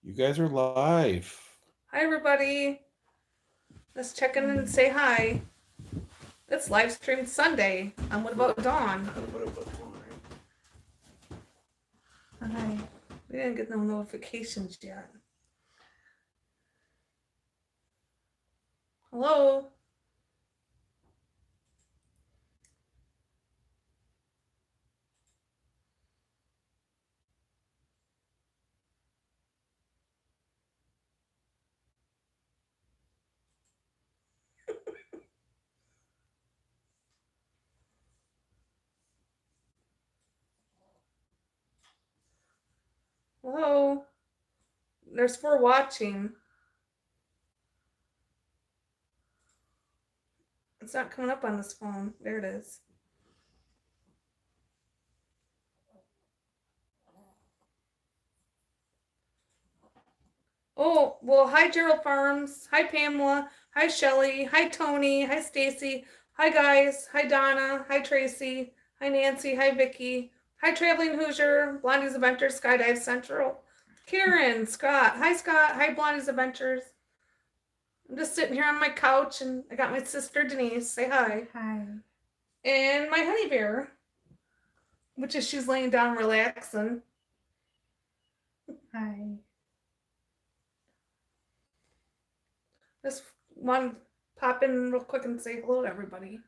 You guys are live. Hi, everybody. Let's check in and say hi. It's live streamed Sunday on What About Dawn? Hi. We didn't get no notifications yet. Hello? Hello? There's 4 watching. It's not coming up on this phone. There it is. Oh, well, hi, Gerald Farms. Hi, Pamela. Hi, Shelly. Hi, Tony. Hi, Stacy. Hi, guys. Hi, Donna. Hi, Tracy. Hi, Nancy. Hi, Vicky. Hi, Traveling Hoosier. Blondie's Adventures, Skydive Central. Karen, Scott. Hi, Scott. Hi, Blondie's Adventures. I'm just sitting here on my couch, and I got my sister Denise. Say hi. Hi. And my honey bear, which is she's laying down relaxing. Hi. Just want to pop in real quick and say hello to everybody.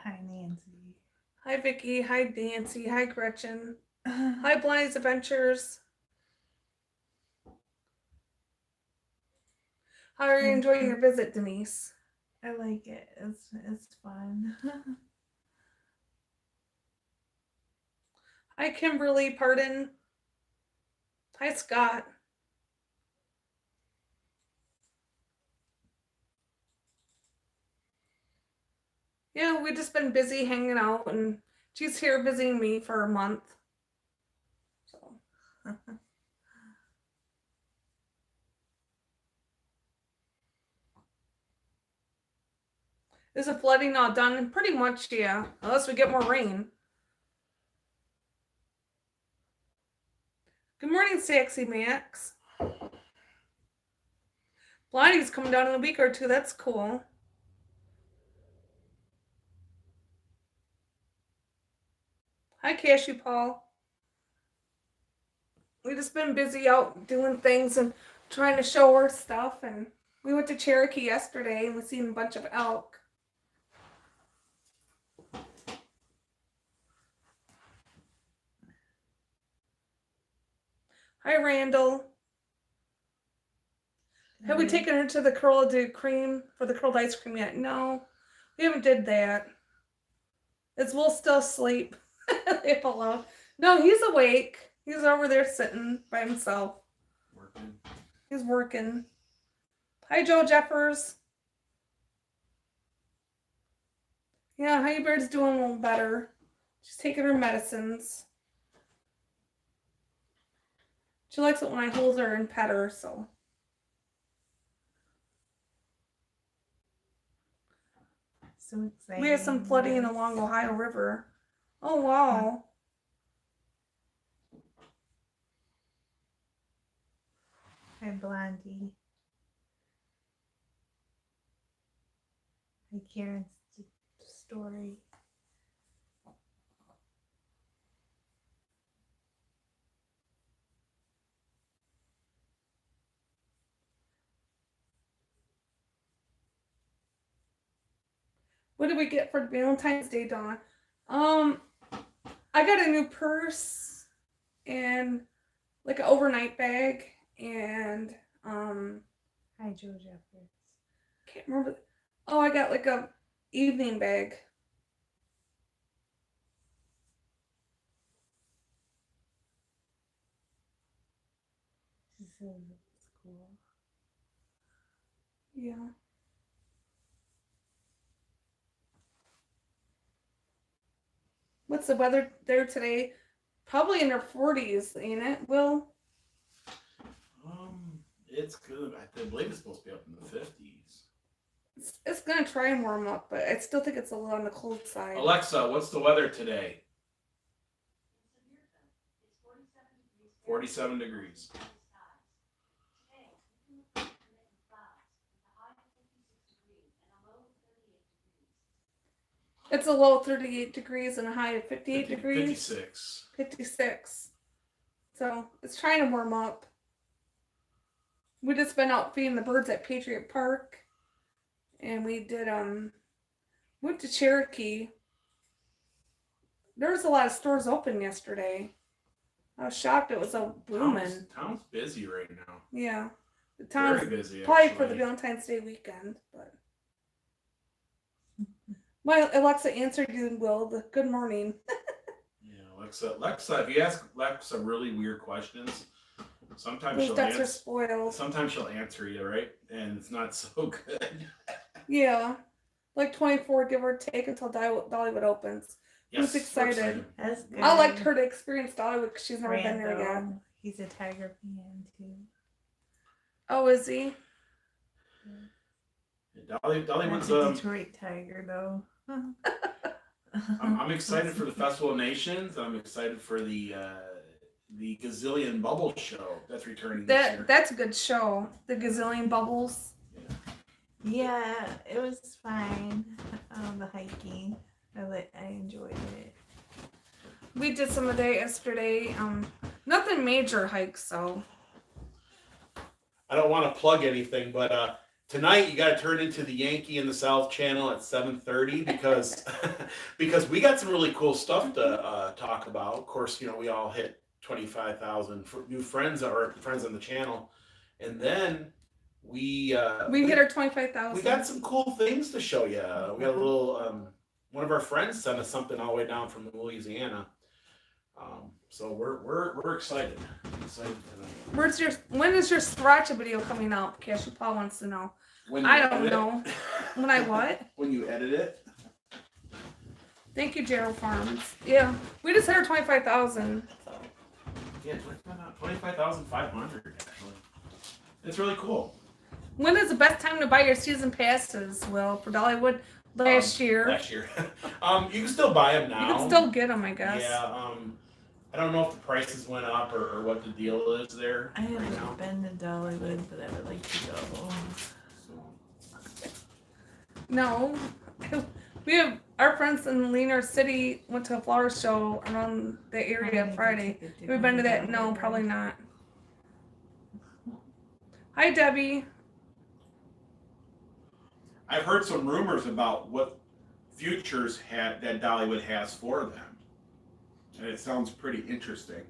Hi, Nancy. Hi, Vicky. Hi, Nancy. Hi, Gretchen. Hi, Blind's Adventures. How are you enjoying your visit, Denise? I like it. It's fun. Hi, Kimberly. Pardon. Hi, Scott. Yeah, we've just been busy hanging out, and she's here visiting me for a month. So. Is the flooding all done? Pretty much, yeah. Unless we get more rain. Good morning, Sexy Max. Blondie's coming down in a week or two. That's cool. Hi, Cashew Paul. We've just been busy out doing things and trying to show her stuff. And we went to Cherokee yesterday and we seen a bunch of elk. Hi, Randall. Have we taken her to the curled cream for the curled ice cream yet? No, we haven't did that. Is Will still asleep? Leave alone. No, he's awake. He's over there sitting by himself. Working. He's working. Hi, Joe Jeffers. Yeah, Honeybird's doing a little better. She's taking her medicines. She likes it when I hold her and pet her, so. So exciting. We had some flooding along Ohio River. Oh, wow. Hi, Blondie. Hi, Karen's story. What did we get for Valentine's Day, Donna? I got a new purse and like an overnight bag and Hi, Joe Jeffers. Can't remember. Oh, I got like a evening bag. She says it's cool. Yeah. What's the weather there today? Probably in their 40s, ain't it, Will? It's good. I believe it's supposed to be up in the 50s. It's gonna try and warm up, but I still think it's a little on the cold side. Alexa, what's the weather today? 47 degrees. It's a low 38 degrees and a high of 58 degrees. 56. 56. So it's trying to warm up. We just been out feeding the birds at Patriot Park. And we did went to Cherokee. There was a lot of stores open yesterday. I was shocked it was so booming. Town's busy right now. Yeah. The town's very busy. probably Actually. for the Valentine's Day weekend, but my Alexa answered you, Will. The good morning. Yeah, Alexa, if you ask Alexa really weird questions, sometimes Those she'll ducks are answer. spoiled. Sometimes she'll answer you, right? And it's not so good. Yeah. Like 24, give or take, until Dollywood opens. Yes, Who's excited? That's good. I liked her to experience Dollywood because she's never been there yet. Rando, he's a tiger fan too. Oh, is he? Dollywood's Not a Detroit Tiger though. I'm excited for the Festival of Nations. I'm excited for the Gazillion Bubble show that's returning this year. That's a good show. The Gazillion Bubbles. Yeah, it was fine. The hiking, I enjoyed it. We did some of that yesterday. Nothing major hikes, so. I don't want to plug anything, but tonight you got to turn into the Yankee in the South channel at 7:30 because because we got some really cool stuff to talk about. Of course, we all hit 25,000 new friends or friends on the channel, and then we hit our 25,000. We got some cool things to show you. We got a little one of our friends sent us something all the way down from Louisiana. So we're excited. Tonight. When is your sriracha video coming out? Cashew Paul wants to know. When I don't know. When I what? When you edit it. Thank you, Gerald Farms. Yeah, we just hit our 25,000. So. Yeah, 25,500 actually. It's really cool. When is the best time to buy your season passes, Will, for Dollywood? Last year. Last year. You can still buy them now. You can still get them, I guess. Yeah. I don't know if the prices went up or what the deal is there. I haven't been to Dollywood, but I would like to go. No. We have our friends in Lena City went to a flower show around the area Friday. Have we been to that? No, probably not. Hi, Debbie. I've heard some rumors about what futures that Dollywood has for them. And it sounds pretty interesting.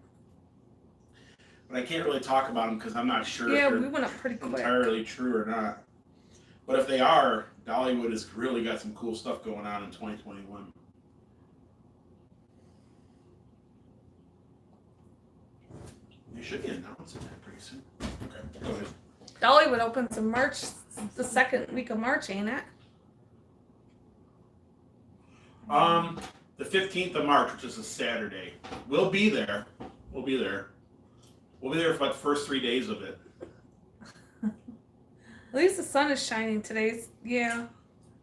But I can't really talk about them because I'm not sure Yeah, if we went up pretty they're quick. entirely true or not. But if they are, Dollywood has really got some cool stuff going on in 2021. They should be announcing that pretty soon. Okay, go ahead. Dollywood opens in March, the second week of March, ain't it? The 15th of March, which is a Saturday. We'll be there. We'll be there for like the first 3 days of it. At least the sun is shining today. Yeah.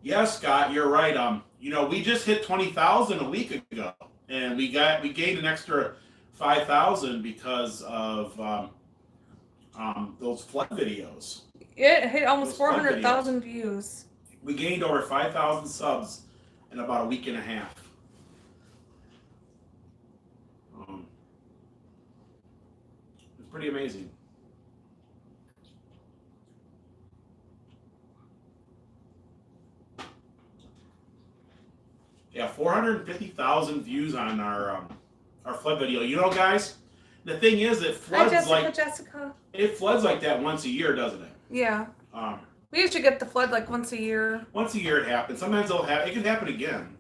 Yes, Scott, you're right. We just hit 20,000 a week ago, and we gained an extra 5,000 because of those flood videos. It hit almost Those flood 400,000 views. We gained over 5,000 subs in about a week and a half. It's pretty amazing. Yeah, 450,000 views on our flood video. Guys, the thing is, it floods Jessica. It floods like that once a year, doesn't it? Yeah. We usually get the flood like once a year. Once a year it happens. Sometimes it can happen again.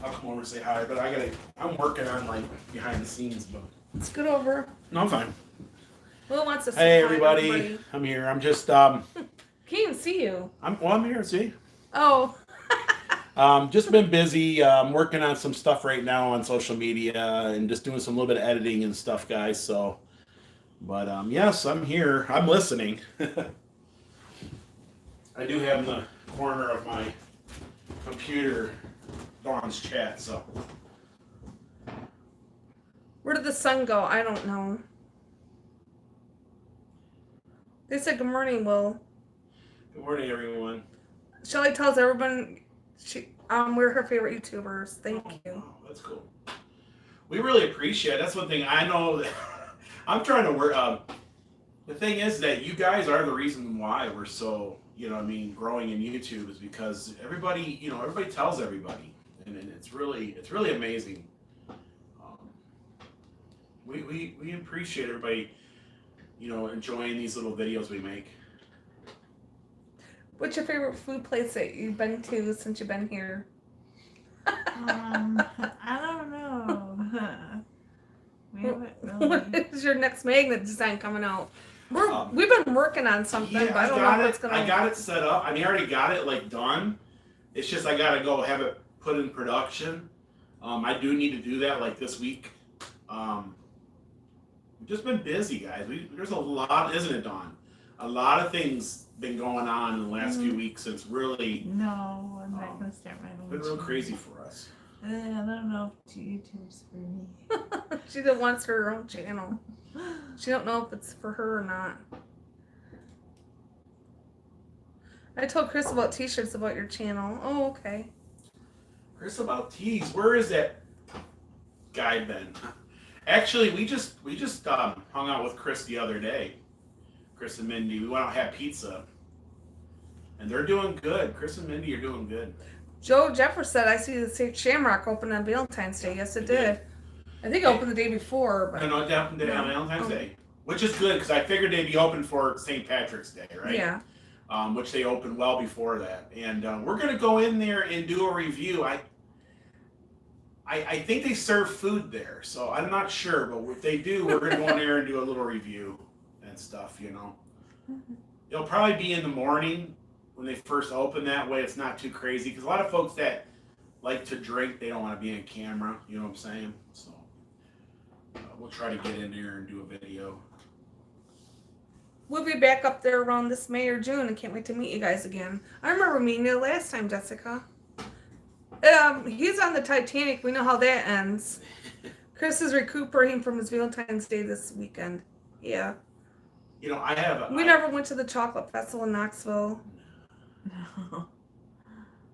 I'll come over and say hi, but I'm working on behind the scenes, but Let's get over. no, I'm fine. Will wants to say Hey hi, everybody, I'm here. I'm just Can't even see you. I'm here, see? Oh. Just been busy working on some stuff right now on social media and just doing some little bit of editing and stuff, guys. So, but yes, I'm here. I'm listening. I do have in the corner of my computer Dawn's chat, so Where did the sun go? I don't know. They said good morning, Will. Good morning, everyone. Shelly tells everyone we're her favorite YouTubers. Thank you. Wow, that's cool. We really appreciate it. That's one thing I know that I'm trying to work. The thing is that you guys are the reason why we're so, growing in YouTube is because everybody, everybody tells everybody, and it's really amazing. We appreciate everybody, enjoying these little videos we make. What's your favorite food place that you've been to since you've been here? I don't know. We haven't really. What is your next magnet design coming out? We've been working on something, but I don't know if it's gonna. I got it set up. I already got it done. It's just I gotta go have it put in production. I do need to do that this week. We've just been busy, guys. There's a lot, isn't it, Dawn? A lot of things been going on in the last few weeks. It's really No, I'm not gonna start my own. been real crazy for us. I don't know if YouTube's for me. She just wants her own channel. She don't know if it's for her or not. I told Chris about t-shirts about your channel. Oh, okay. Chris about teas. Where is that guy been? Actually, we just hung out with Chris the other day. Chris and Mindy. We went out and had pizza. And they're doing good. Chris and Mindy are doing good. Joe Jeffers said, I see the Shamrock open on Valentine's Day. Yes, it did. I think it opened the day before. But No, it happened on Valentine's Day. Which is good, because I figured they'd be open for St. Patrick's Day, right? Yeah. Which they opened well before that. And we're going to go in there and do a review. I think they serve food there, so I'm not sure. But if they do, we're going to go in there and do a little review and stuff, It'll probably be in the morning when they first open. That way it's not too crazy. Because a lot of folks that like to drink, they don't want to be on camera. You know what I'm saying? So we'll try to get in there and do a video. We'll be back up there around this May or June. I can't wait to meet you guys again. I remember meeting you last time, Jessica. He's on the Titanic. We know how that ends. Chris is recuperating from his Valentine's Day this weekend. Yeah. We never went to the Chocolate Festival in Knoxville. No.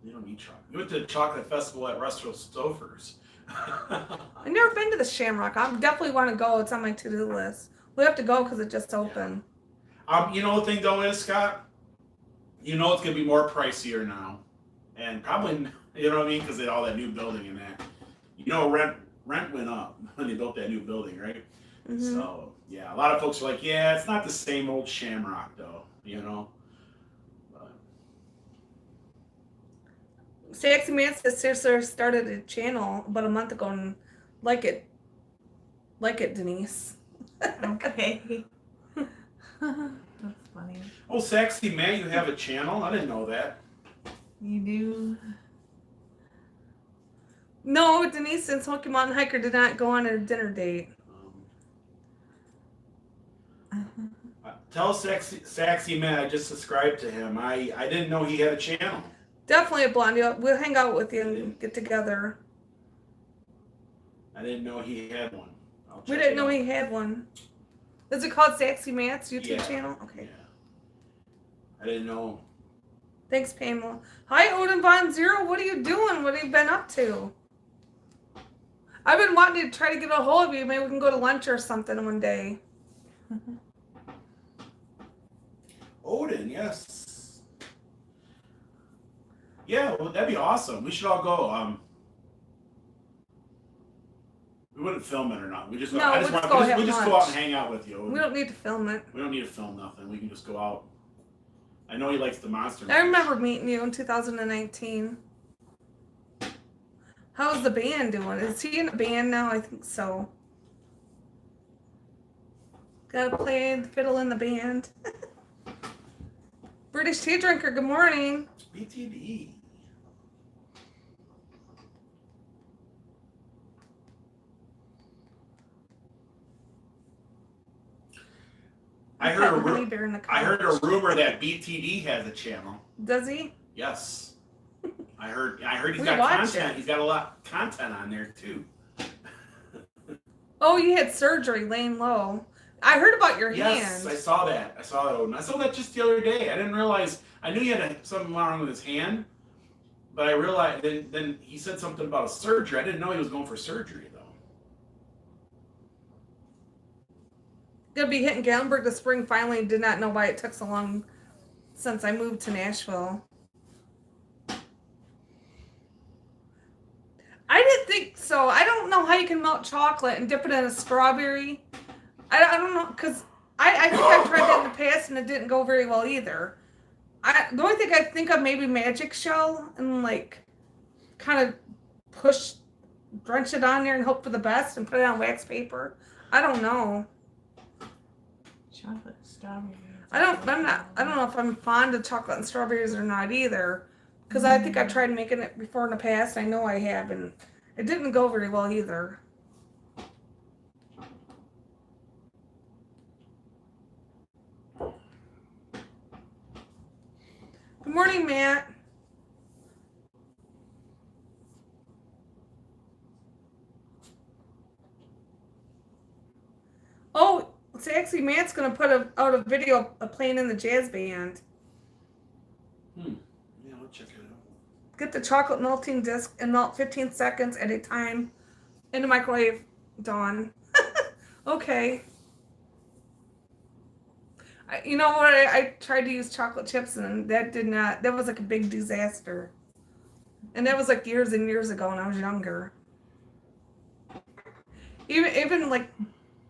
You don't need chocolate. You went to the Chocolate Festival at Russell Stouffer's. I've never been to the Shamrock. I definitely want to go. It's on my to-do list. We have to go because it just opened. The thing though is, Scott, it's going to be more pricier now. And probably, because of all that new building and that. Rent went up when they built that new building, right? Mm-hmm. So, yeah, a lot of folks are like, yeah, it's not the same old Shamrock though, But... Sexy Man sister started a channel about a month ago and like it, Denise. Okay. That's funny. Oh, Sexy Man, you have a channel? I didn't know that. You do? No, Denise and Smoky Mountain Hiker did not go on a dinner date. Tell Sexy Man I just subscribed to him. I didn't know he had a channel. Definitely a blondie. We'll hang out with you and get together. I didn't know he had one. We didn't know he had one. Is it called Sexy Matt's YouTube channel? Okay. Yeah. I didn't know. Thanks, Pamela. Hi, Odin Von Zero. What are you doing? What have you been up to? I've been wanting to try to get a hold of you. Maybe we can go to lunch or something one day. Odin, yes. Yeah, well, that'd be awesome. We should all go. We wouldn't film it or not. We just go out and hang out with you. We don't need to film it. We don't need to film nothing. We can just go out. I know he likes the monster. I remember meeting you in 2019. How's the band doing? Is he in a band now? I think so. Gotta play the fiddle in the band. British tea drinker, good morning. BTD. I heard a rumor that BTD has a channel. Does he? Yes. I heard he's got content. He's got a lot of content on there too. Oh, you had surgery, laying low. I heard about your Yes, hand. I saw that. I saw that, Odin. I saw that just the other day. I didn't realize. I knew he had something wrong with his hand, but I realized then he said something about a surgery. I didn't know he was going for surgery though. Gonna be hitting Gallenberg this spring. Finally, did not know why it took so long since I moved to Nashville. I didn't think so. I don't know how you can melt chocolate and dip it in a strawberry. I don't know, because I think I've tried that in the past and it didn't go very well either. The only thing I think of maybe magic shell and like kind of drench it on there and hope for the best and put it on wax paper. I don't know. Chocolate strawberry. I don't know if I'm fond of chocolate and strawberries or not either. Because I think I've tried making it before in the past. I know I have, and it didn't go very well either. Good morning, Matt. Oh, it's actually Matt's going to put out a video of playing in the jazz band. Yeah, I'll check it out. Get the chocolate melting disc and melt 15 seconds at a time in the microwave. Dawn. Okay. You know what? I tried to use chocolate chips and that was like a big disaster. And that was like years and years ago when I was younger. Even like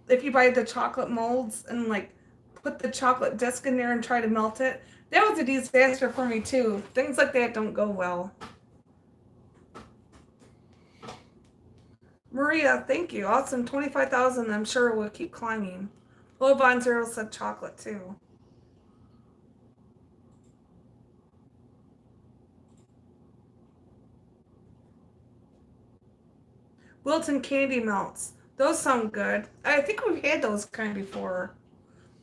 if you buy the chocolate molds and like put the chocolate disc in there and try to melt it, that was a disaster for me too. Things like that don't go well. Maria, thank you. Awesome. 25,000. I'm sure we'll keep climbing. Love on Zero said chocolate too. Wilton candy melts. Those sound good. I think we've had those kind before.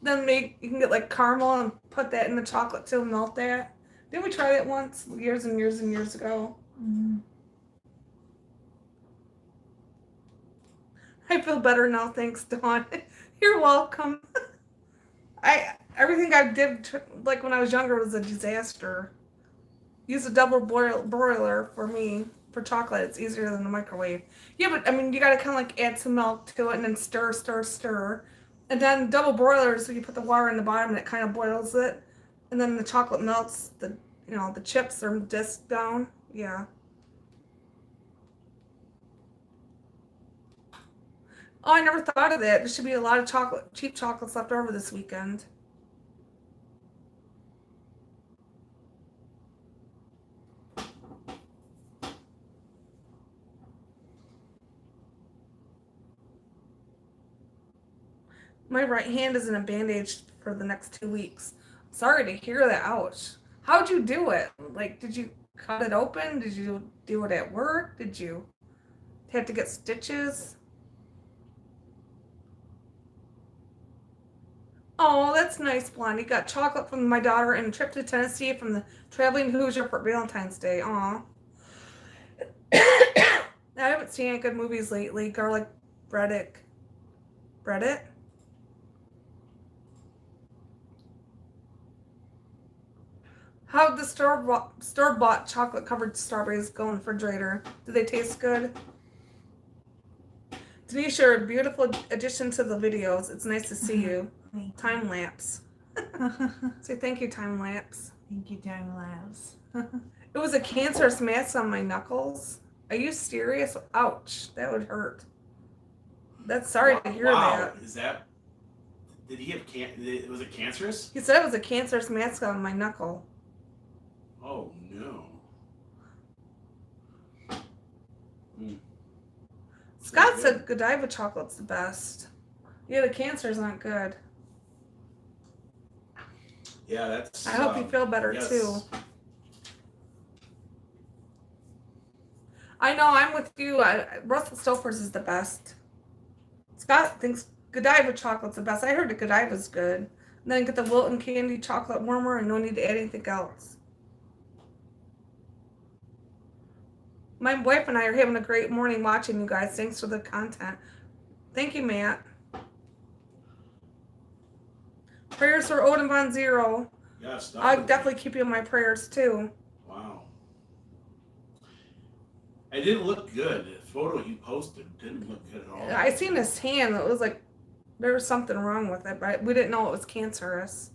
Then you can get like caramel and put that in the chocolate to melt that. Didn't we try that once years and years and years ago? Mm. I feel better now, thanks, Dawn. You're welcome. Everything I did like when I was younger was a disaster. Use a double broiler for me for chocolate. It's easier than the microwave. Yeah, but I mean you gotta kinda like add some milk to it and then stir, stir, stir. And then double broilers, so you put the water in the bottom and it kind of boils it. And then the chocolate melts the chips are disc down. Yeah. Oh, I never thought of that. There should be a lot of cheap chocolates left over this weekend. My right hand is in a bandage for the next 2 weeks. Sorry to hear that. Ouch. How'd you do it? Like, did you cut it open? Did you do it at work? Did you have to get stitches? Oh, that's nice, Blondie. Got chocolate from my daughter and a trip to Tennessee from the traveling Hoosier for Valentine's Day. Aw. I haven't seen any good movies lately. Garlic bread it? How'd the store-bought chocolate-covered strawberries go in the refrigerator? Do they taste good? Denise, you're a beautiful addition to the videos. It's nice to see you. Time lapse. Say thank you, time lapse. Thank you, time lapse. It was a cancerous mass on my knuckles. Are you serious? Ouch, that would hurt. That's sorry to hear that. Is that? Did he have was it cancerous? He said it was a cancerous mass on my knuckle. Oh no. Scott said Godiva chocolate's the best. Yeah, the cancer's not good. Yeah, that's. I hope you feel better too. I know, I'm with you. Russell Stouffer's is the best. Scott thinks Godiva chocolate's the best. I heard the Godiva's good. And then get the Wilton candy chocolate warmer and no need to add anything else. My wife and I are having a great morning watching you guys. Thanks for the content. Thank you, Matt. Prayers for Odin Von Zero. Yes, I'll definitely keep you in my prayers too. Wow. It didn't look good. The photo you posted didn't look good at all. I seen his hand. It was like there was something wrong with it, but we didn't know it was cancerous.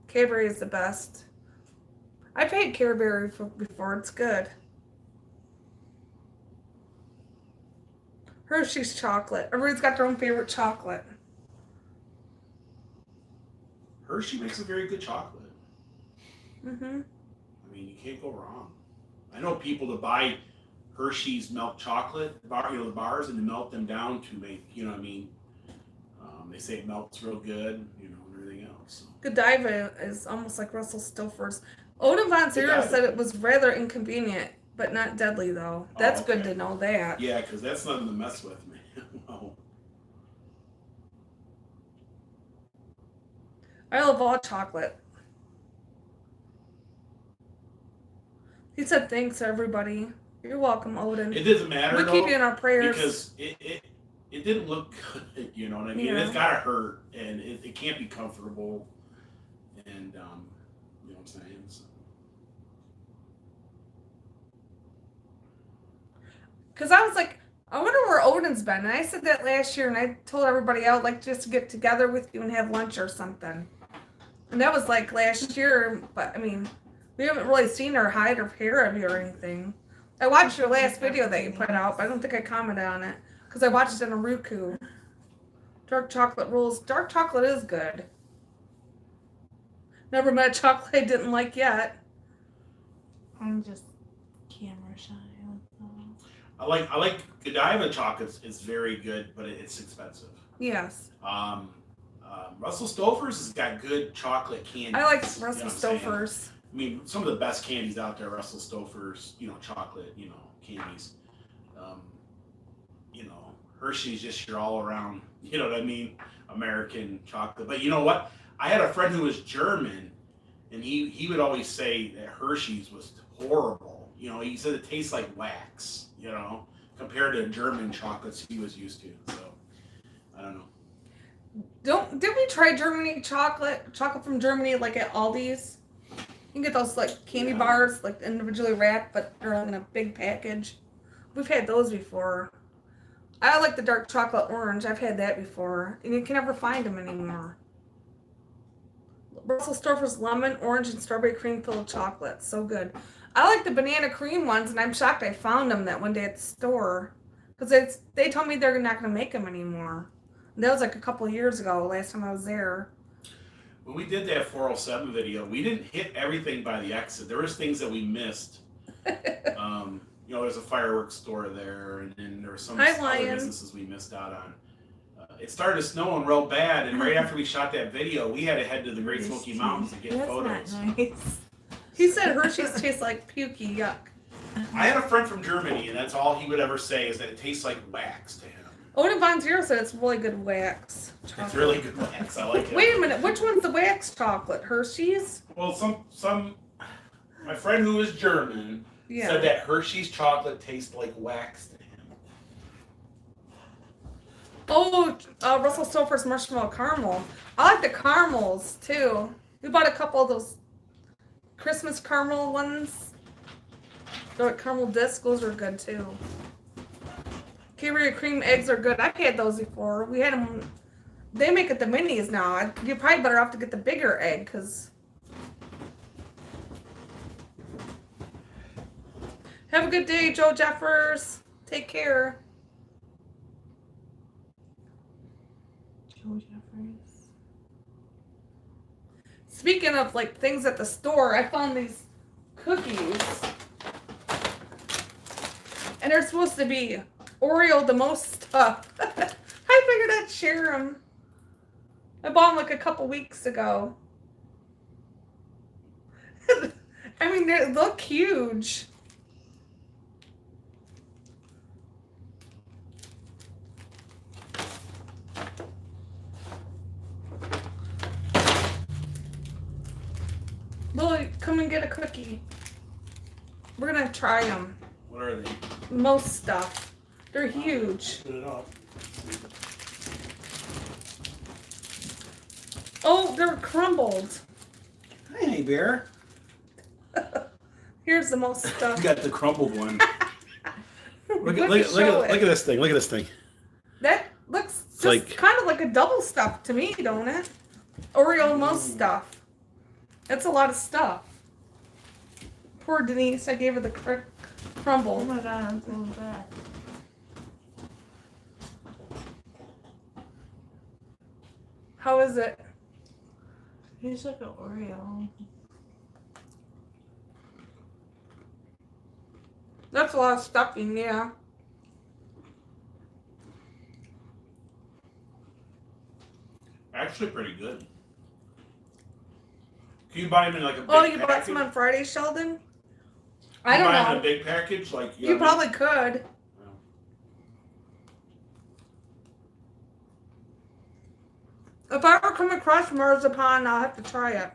Careberry is the best. I've had Careberry before. It's good. Hershey's chocolate. Everybody's got their own favorite chocolate. Hershey makes a very good chocolate. Mm-hmm. I mean, you can't go wrong. I know people that buy Hershey's milk chocolate, the bars, and they melt them down to make, what I mean? They say it melts real good, and everything else. So. Godiva is almost like Russell Stouffer's. Odin Von Zero said it was rather inconvenient, but not deadly, though. That's good to know that. Yeah, because that's nothing to mess with, man. Wow. I love all chocolate. He said thanks, everybody. You're welcome, Odin. It doesn't matter, We keep you in our prayers. Because it didn't look good, you know what I mean? Yeah. It's got to hurt, and it can't be comfortable, and, you know what I'm saying? So. Because I was like, I wonder where Odin's been. And I said that last year, and I told everybody I would like just to get together with you and have lunch or something. And that was like last year, but I mean, we haven't really seen her hide or hair of you or anything. I watched your last video that you put out, but I don't think I commented on it because I watched it in a Roku. Dark chocolate rules. Dark chocolate is good. Never met a chocolate I didn't like yet. I'm just camera shy. I like Godiva chocolates is very good, but it's expensive. Yes. Russell Stouffer's has got good chocolate candy. I like Russell Stouffer's. I mean, some of the best candies out there, Russell Stouffer's, chocolate, candies. Hershey's just your all around, you know what I mean, American chocolate. But you know what? I had a friend who was German, and he would always say that Hershey's was horrible. He said it tastes like wax, compared to German chocolates he was used to. So, I don't know. Did we try Germany chocolate from Germany, like at Aldi's? You can get those like candy bars, like individually wrapped, but they're in a big package. We've had those before. I like the dark chocolate orange. I've had that before, and you can never find them anymore. Russell Stouffer's lemon, orange, and strawberry cream filled chocolate, so good. I like the banana cream ones, and I'm shocked I found them that one day at the store, because they told me they're not going to make them anymore. And that was like a couple of years ago, last time I was there. When we did that 407 video, we didn't hit everything by the exit. There was things that we missed. There's a fireworks store there, and then there were some other businesses we missed out on. It started snowing real bad, and right after we shot that video, we had to head to the Great Smoky Mountains to get photos. Not nice. He said Hershey's tastes like pukey, yuck. I had a friend from Germany, and that's all he would ever say is that it tastes like wax to him. Odin Von Zero said it's really good wax chocolate. It's really good wax. I like it. Wait a minute, which one's the wax chocolate? Hershey's? Well, my friend who is German said that Hershey's chocolate tastes like wax to him. Oh, Russell Stouffer's marshmallow caramel. I like the caramels too. We bought a couple of those Christmas caramel ones. The caramel discs, those are good too. Careberry cream eggs are good. I've had those before. We had them. They make it the minis now. You're probably better off to get the bigger egg because. Have a good day, Joe Jeffers. Take care. Joe Jeffers. Speaking of like things at the store, I found these cookies. And they're supposed to be Oreo the most stuff. I figured I'd share them. I bought them like a couple weeks ago. I mean, they look huge. Lily, come and get a cookie. We're gonna try them. What are they? Most stuff. They're huge. Put it up. Oh, they're crumbled. Hi, Honey Bear. Here's the most You stuff. got the crumbled one. Look Let at me show it. this thing. Look at this thing. That looks just like- kind of like a double stuff to me, don't it? Oreo most stuff. That's a lot of stuff. Poor Denise, I gave her the Oh crumble. my god, I'm so bad. How is it? He's like an Oreo. That's a lot of stuffing, yeah. Actually, pretty good. Can you buy them in like a big Oh, you package? bought some on Friday, Sheldon? Can I you don't buy them in know. a big package, like You probably could. If I ever come across marzipan, I'll have to try it.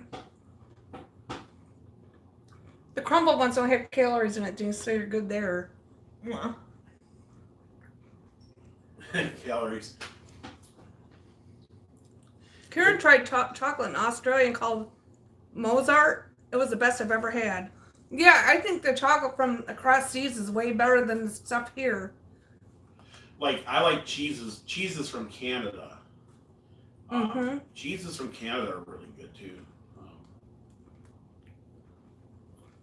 The crumbled ones don't have calories in it, Denise, so you're good there. Yeah. calories. Karen tried chocolate in Australia and called Mozart. It was the best I've ever had. Yeah, I think the chocolate from across seas is way better than the stuff here. Like I like cheeses from Canada. Mm-hmm. Cheeses from Canada are really good too.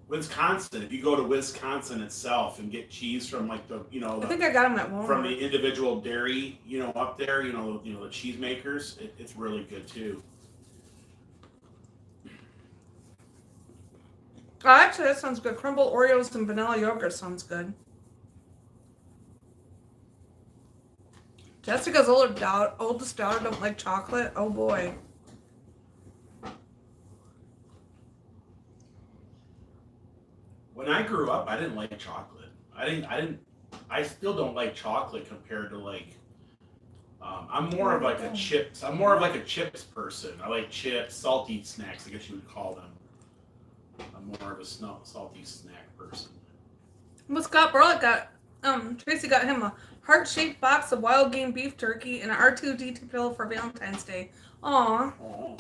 Wisconsin, if you go to Wisconsin itself and get cheese from like the I think I got them at Walmart. from the individual dairy, up there, the cheese makers, it's really good too. Oh, actually, that sounds good. Crumbled Oreos and vanilla yogurt sounds good. Jessica's oldest daughter don't like chocolate. Oh boy. When I grew up, I didn't like chocolate. I still don't like chocolate compared to like. I'm more of like a chips. I'm more of like a chips person. I like chips, salty snacks. I guess you would call them. I'm more of a salty snack person. Well, Scott Burlett Tracy got him a heart-shaped box of wild game beef jerky and an R2D2 pill for Valentine's Day. Aw. Oh.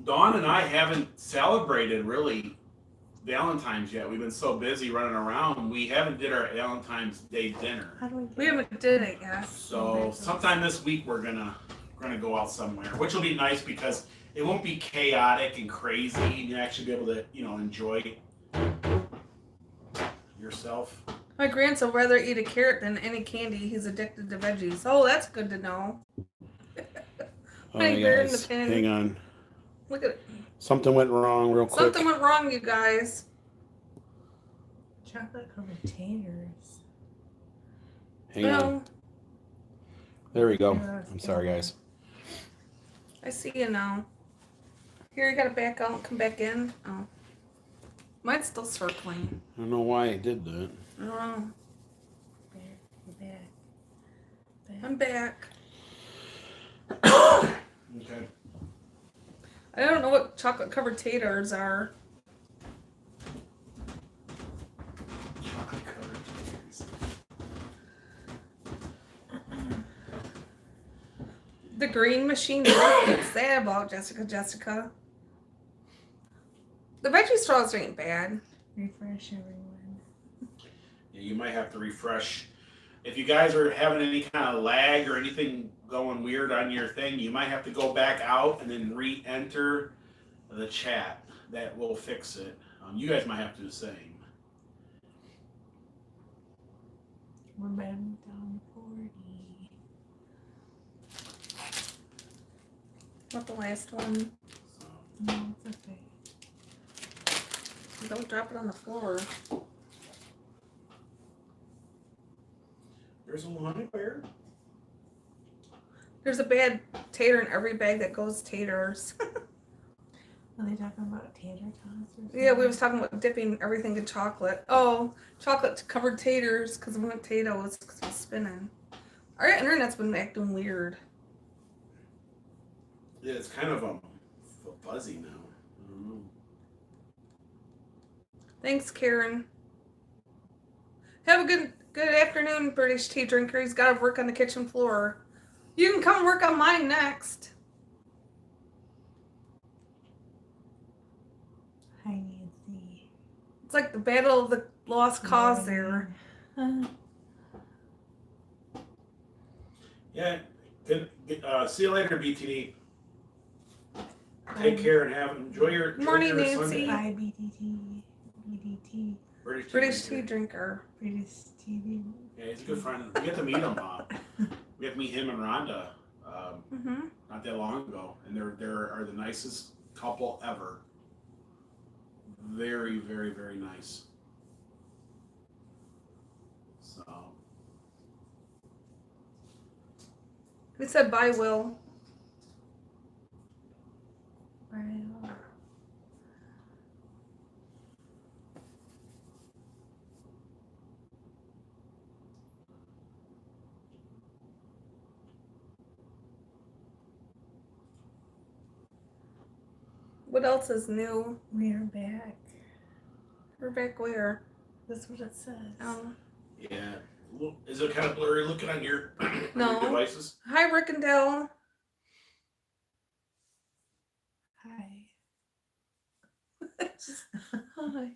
Dawn and I haven't celebrated really Valentine's yet. We've been so busy running around. We haven't did our Valentine's Day dinner. How do We haven't did it yet. So sometime this week we're gonna go out somewhere, which will be nice because it won't be chaotic and crazy, and you actually be able to enjoy yourself. My grandson would rather eat a carrot than any candy. He's addicted to veggies. Oh, that's good to know. Honey Bear in the pen. Hang on. Look at it. Something went wrong real quick. Something went wrong, you guys. chocolate covered taters? Hang on. There we go. Yeah, I'm sorry, guys. I see you now. Here, you gotta back out and come back in. Oh. Mine's still circling. I don't know why I did that. I don't know. Back. I'm back. Okay. I don't know what chocolate covered taters are. Chocolate-covered taters. The green machine. What's that about, Jessica? The veggie straws ain't bad. Refresh everyone. Yeah, you might have to refresh. If you guys are having any kind of lag or anything going weird on your thing, you might have to go back out and then re-enter the chat. That will fix it. You guys might have to do the same. We're down 40. Not the last one. So, No, it's okay. Don't drop it on the floor. there's a honey bear. There's a bad tater in every bag that goes taters. Are they talking about tater tots or something? Yeah, we was talking about dipping everything in chocolate. Oh, chocolate covered taters because we want potatoes because it's spinning. Our internet's been acting weird. Yeah, it's kind of fuzzy now. I don't know. Thanks, Karen. Have a Good afternoon, British tea drinker. He's got to work on the kitchen floor. You can come work on mine next. Hi, Nancy. It's like the battle of the lost cause there. Yeah. Good. See you later, BTD. Take care and enjoy your Morning, your Nancy. Sunday. Hi, BTT. BDT. British tea drinker. British TV. Yeah, he's a good friend. We get to meet him. We got to meet him and Rhonda not that long ago, and they're are the nicest couple ever. Very, very, very nice. So Who said bye, Will? Right. What else is new? We're back. We're back where? That's what it says. Oh. yeah, is it kind of blurry looking on your, on No. your devices? Hi, Rick and Dell. Hi. Hi.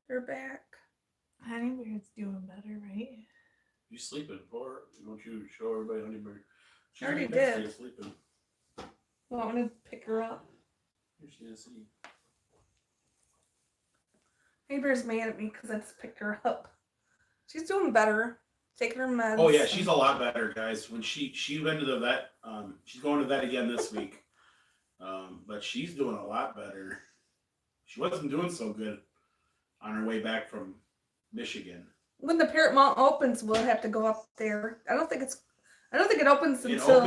We're back. Honeybird's doing better, right? You sleeping, or won't you show everybody Honeybird? She's Already right next to did. you sleeping. Well, I'm going to pick her up. Here's she gonna see. Neighbor's mad at me because I just picked her up. She's doing better. Taking her meds. Oh yeah, she's a lot better, guys. When she went to the vet, she's going to the vet again this week. But she's doing a lot better. She wasn't doing so good on her way back from Michigan. When the Parrot Mountain opens, we'll have to go up there. I don't think it opens It until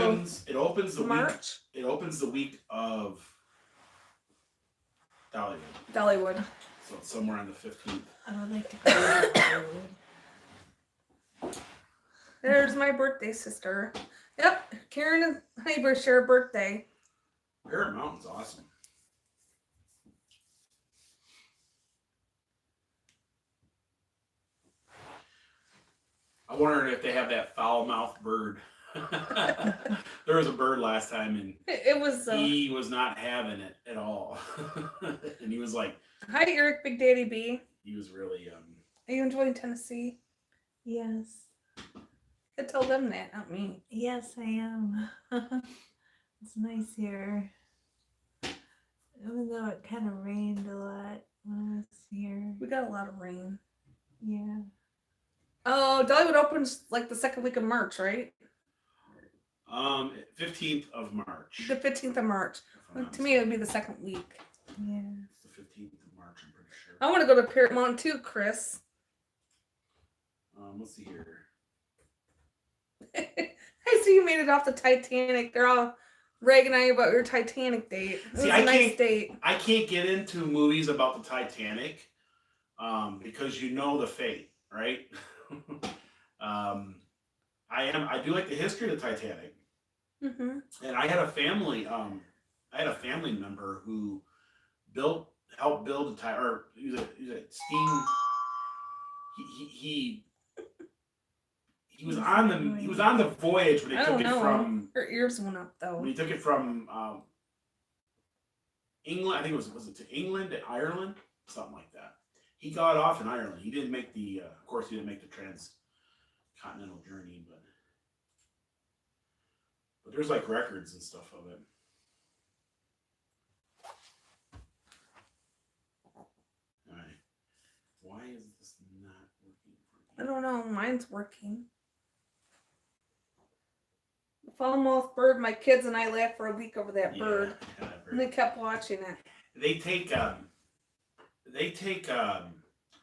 opens the March. week. It opens the week of Dollywood. Dollywood. So it's somewhere on the 15th. I would like to go to Hollywood. There's my birthday sister. Yep, Karen and Honeybird share a birthday. Parrot Mountain's awesome. I'm wondering if they have that foul-mouthed bird. There was a bird last time, and It was. he was not having it at all. And he was like, Hi, Eric, Big Daddy B. he was really Are you enjoying Tennessee? Yes. I tell them that, not me. Yes, I am. It's nice here. Even though it kind of rained a lot when I was here. We got a lot of rain. Yeah. Oh, Dollywood opens like the second week of March, right? 15th of March. The 15th of March. if I'm not To me, it would be the second week. Yeah. It's the 15th of March, I'm pretty sure. I want to go to Parrot Mountain too, Chris. Let's see here. I see you made it off the Titanic. They're all ragging on you about your Titanic date. It was See, a nice date. I can't get into movies about the Titanic because you know the fate, right? I do like the history of the Titanic, and I had a family member who helped build the or he was a steam. He was on the voyage when he I took don't it know. from Her ears went up though. when he took it from England. I think was it to England to Ireland, something like that. He got off in Ireland. He didn't make the of course he didn't make the transcontinental journey, but there's like records and stuff of it. All right. Why is this not working for I me? don't know. Mine's working. The foul-mouthed bird. My kids and I laughed for a week over that bird, Yeah, and they kept watching it. they take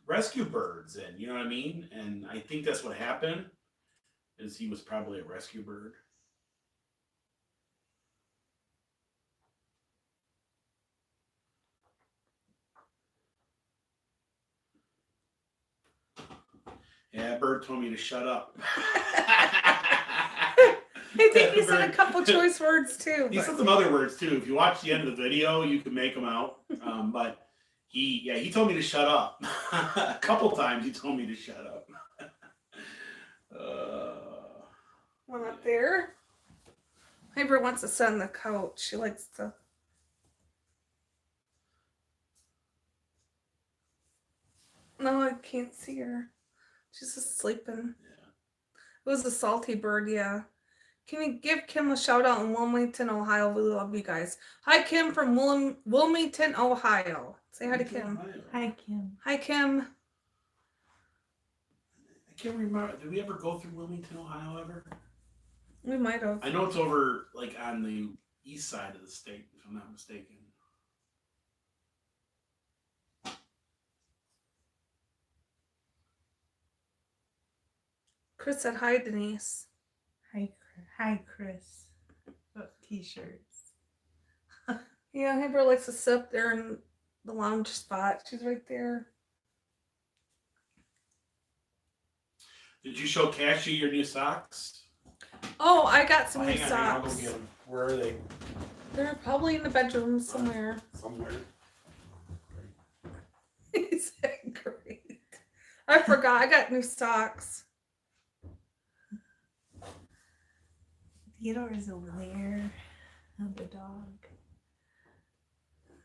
rescue birds in, you know what I mean? And I think that's what happened. Is he was probably a rescue bird. Yeah, that bird told me to shut up. I think he said a couple choice words too. He but- said some other words too. If you watch the end of the video, you can make them out. But he told me to shut up. A couple times he told me to shut up. One up there. Libra wants to sit on the couch. She likes to. No, I can't see her. She's just sleeping. Yeah. It was a salty bird, yeah. Can you give Kim a shout out in Wilmington, Ohio? We love you guys. Hi, Kim from Wilmington, Ohio. Say hi to Kim. Hi, Kim. Hi, Kim. I can't remember. Did we ever go through Wilmington, Ohio ever? We might have. I know it's over like on the east side of the state, if I'm not mistaken. Chris said hi, Denise. Hi, Chris. Oh, t-shirts. Yeah, Amber likes to sit up there in the lounge spot. She's right there. Did you show Cassie your new socks? Oh, I got some new Hang on, I'll go socks. get them. Where are they? They're probably in the bedroom somewhere. Somewhere. He said great. I forgot. I got new socks. Theodore's over there. Oh, the dog.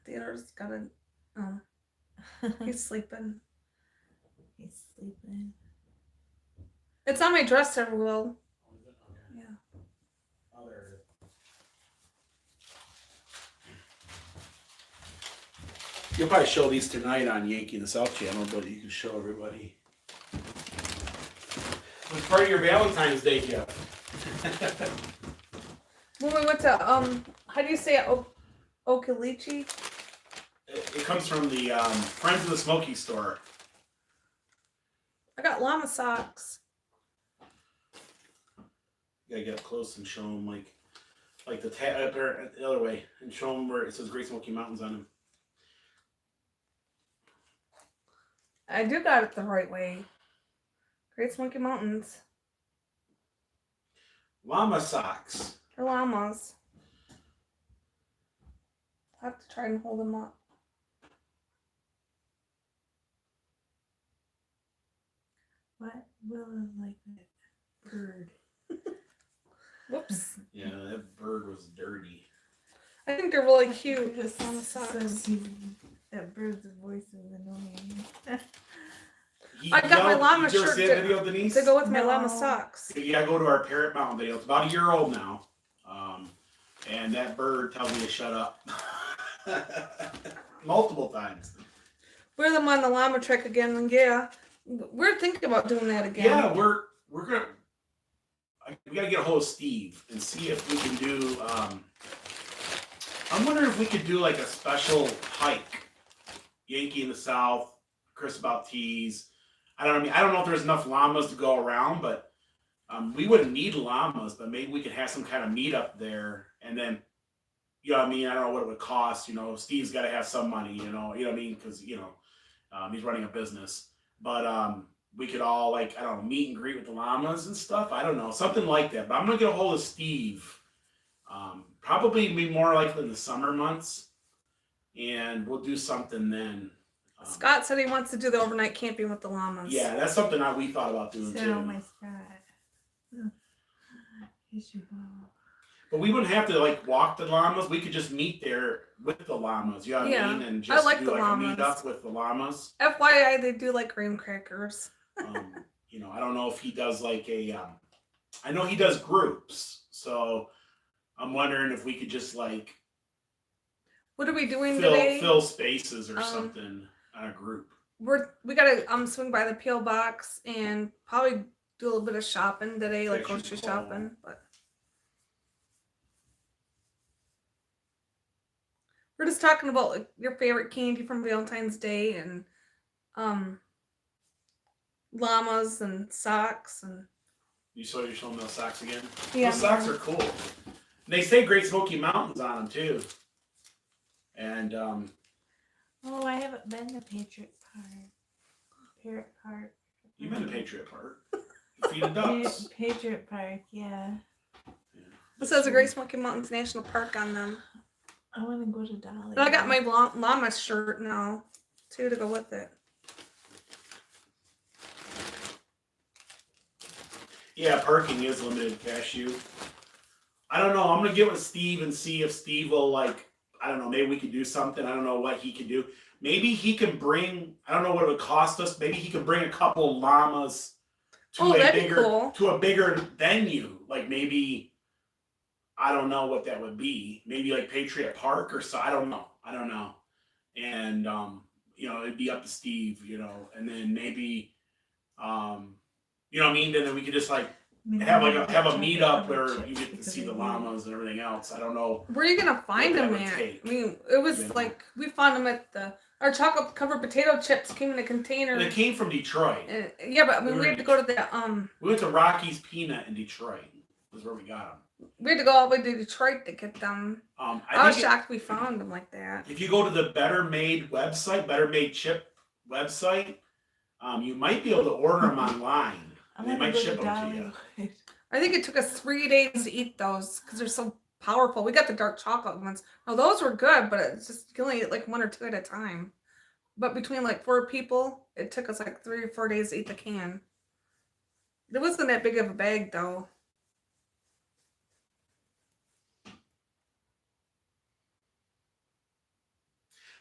Theodore's got a. Oh, he's sleeping. He's sleeping. It's on my dresser, Will. Yeah. Oh, there it is. You'll probably show these tonight on Yankee in the South channel, but you can show everybody. It's part of your Valentine's Day gift. When we went to how do you say it? Okalichi? It comes from the Friends of the Smoky store. I got llama socks. You gotta get up close and show them like the other way, and show them where it says Great Smoky Mountains on them. I do got it the right way. Great Smoky Mountains. Llama socks. Or llamas. I have to try and hold them up. What will like that bird? Whoops. Yeah, that bird was dirty. I think they're really cute. Just Llama socks. that bird's voice is annoying. I got my llama Did you ever shirt see that video, Denise? to go with my No. llama socks. You gotta go to our Parrot Mountain video. It's about a year old now. And that bird tells me to shut up. Multiple times. We're them on the Lima Trek again, and yeah, we're thinking about doing that again. Yeah, we're gonna. We gotta get a hold of Steve and see if we can do. I'm wondering if we could do like a special hike. Yankee in the South, Chris about teas. I don't know if there's enough llamas to go around, but we wouldn't need llamas, but maybe we could have some kind of meetup there, and then, you know what I mean? I don't know what it would cost. You know, Steve's got to have some money. You know what I mean? Because he's running a business, but we could all I don't know, meet and greet with the llamas and stuff. I don't know, something like that. But I'm gonna get a hold of Steve. Probably be more likely in the summer months, and we'll do something then. Scott said he wants to do the overnight camping with the llamas. Yeah, that's something that we thought about doing So too. my Scott. Here's your ball. But we wouldn't have to walk the llamas. We could just meet there with the llamas. You know what I mean? And just like do the a llamas. meetup with the llamas. FYI, they do like graham crackers. I don't know if he does I know he does groups. So I'm wondering if we could just What are we doing today? fill spaces or something on a group. We gotta swing by the PO box and probably do a little bit of shopping today, like That should grocery be cool. shopping. But we're just talking about your favorite candy from Valentine's Day and llamas and socks and You showing those socks again? yeah. Those socks are cool. They say Great Smoky Mountains on them too. And Oh, I haven't been to Patriot Park. Parrot Park. you've been to Patriot Park. Feed the ducks. Patriot Park, yeah. Yeah. It says the Great Smoky Mountains National Park on them. I want to go to Dolly. And I got my llama shirt now, too, to go with it. Yeah, parking is limited, Cashew. I don't know. I'm gonna get with Steve and see if Steve will like. I don't know. Maybe we could do something. I don't know what he could do. Maybe he can bring. I don't know what it would cost us. Maybe he could bring a couple llamas to a bigger venue. Like maybe. I don't know what that would be. Maybe like Patriot Park or so. I don't know. And it'd be up to Steve. And then maybe. You know what I mean? And then we could just like have a meetup where you get to see the llamas and everything else. I don't know. Where are you gonna find them at? I mean, it was like we found them at our chocolate covered potato chips came in a container. They came from Detroit. Yeah, but I mean, we had to go to the We went to Rocky's Peanut in Detroit. That's where we got them. We had to go all the way to Detroit to get them. I was shocked we found them like that. If you go to the Better Made website, Better Made Chip website, you might be able to order them online. They might ship them to you. I think it took us 3 days to eat those because they're so powerful. We got the dark chocolate ones. Now those were good, but it's just you only eat like 1 or 2 at a time. But between like 4 people, it took us like 3 or 4 days to eat the can. It wasn't that big of a bag though.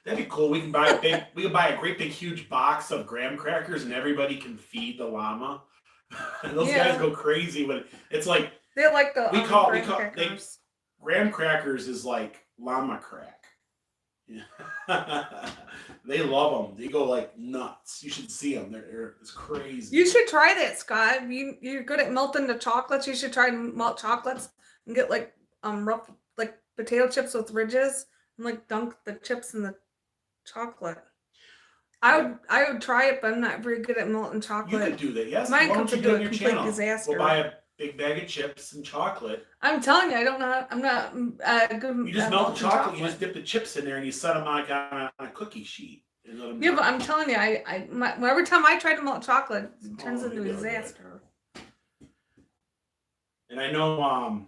That'd be cool. We can buy a great big huge box of graham crackers and everybody can feed the llama. And those guys go crazy when it's like they like the graham crackers. Graham crackers is like llama crack. Yeah. They love them. They go like nuts. You should see them. It's crazy. You should try that, Scott. You're good at melting the chocolates. You should try to melt chocolates and get like rough like potato chips with ridges and like dunk the chips in the chocolate. I would try it, but I'm not very good at melting chocolate. You could do that, yes. Mine comes into a complete disaster. We'll buy a big bag of chips and chocolate. I'm telling you, I don't know. I'm not good. You just melt the chocolate. You just dip the chips in there, and you set them on a cookie sheet. And let them but I'm telling you, every time I try to melt chocolate, it turns into a disaster. And I know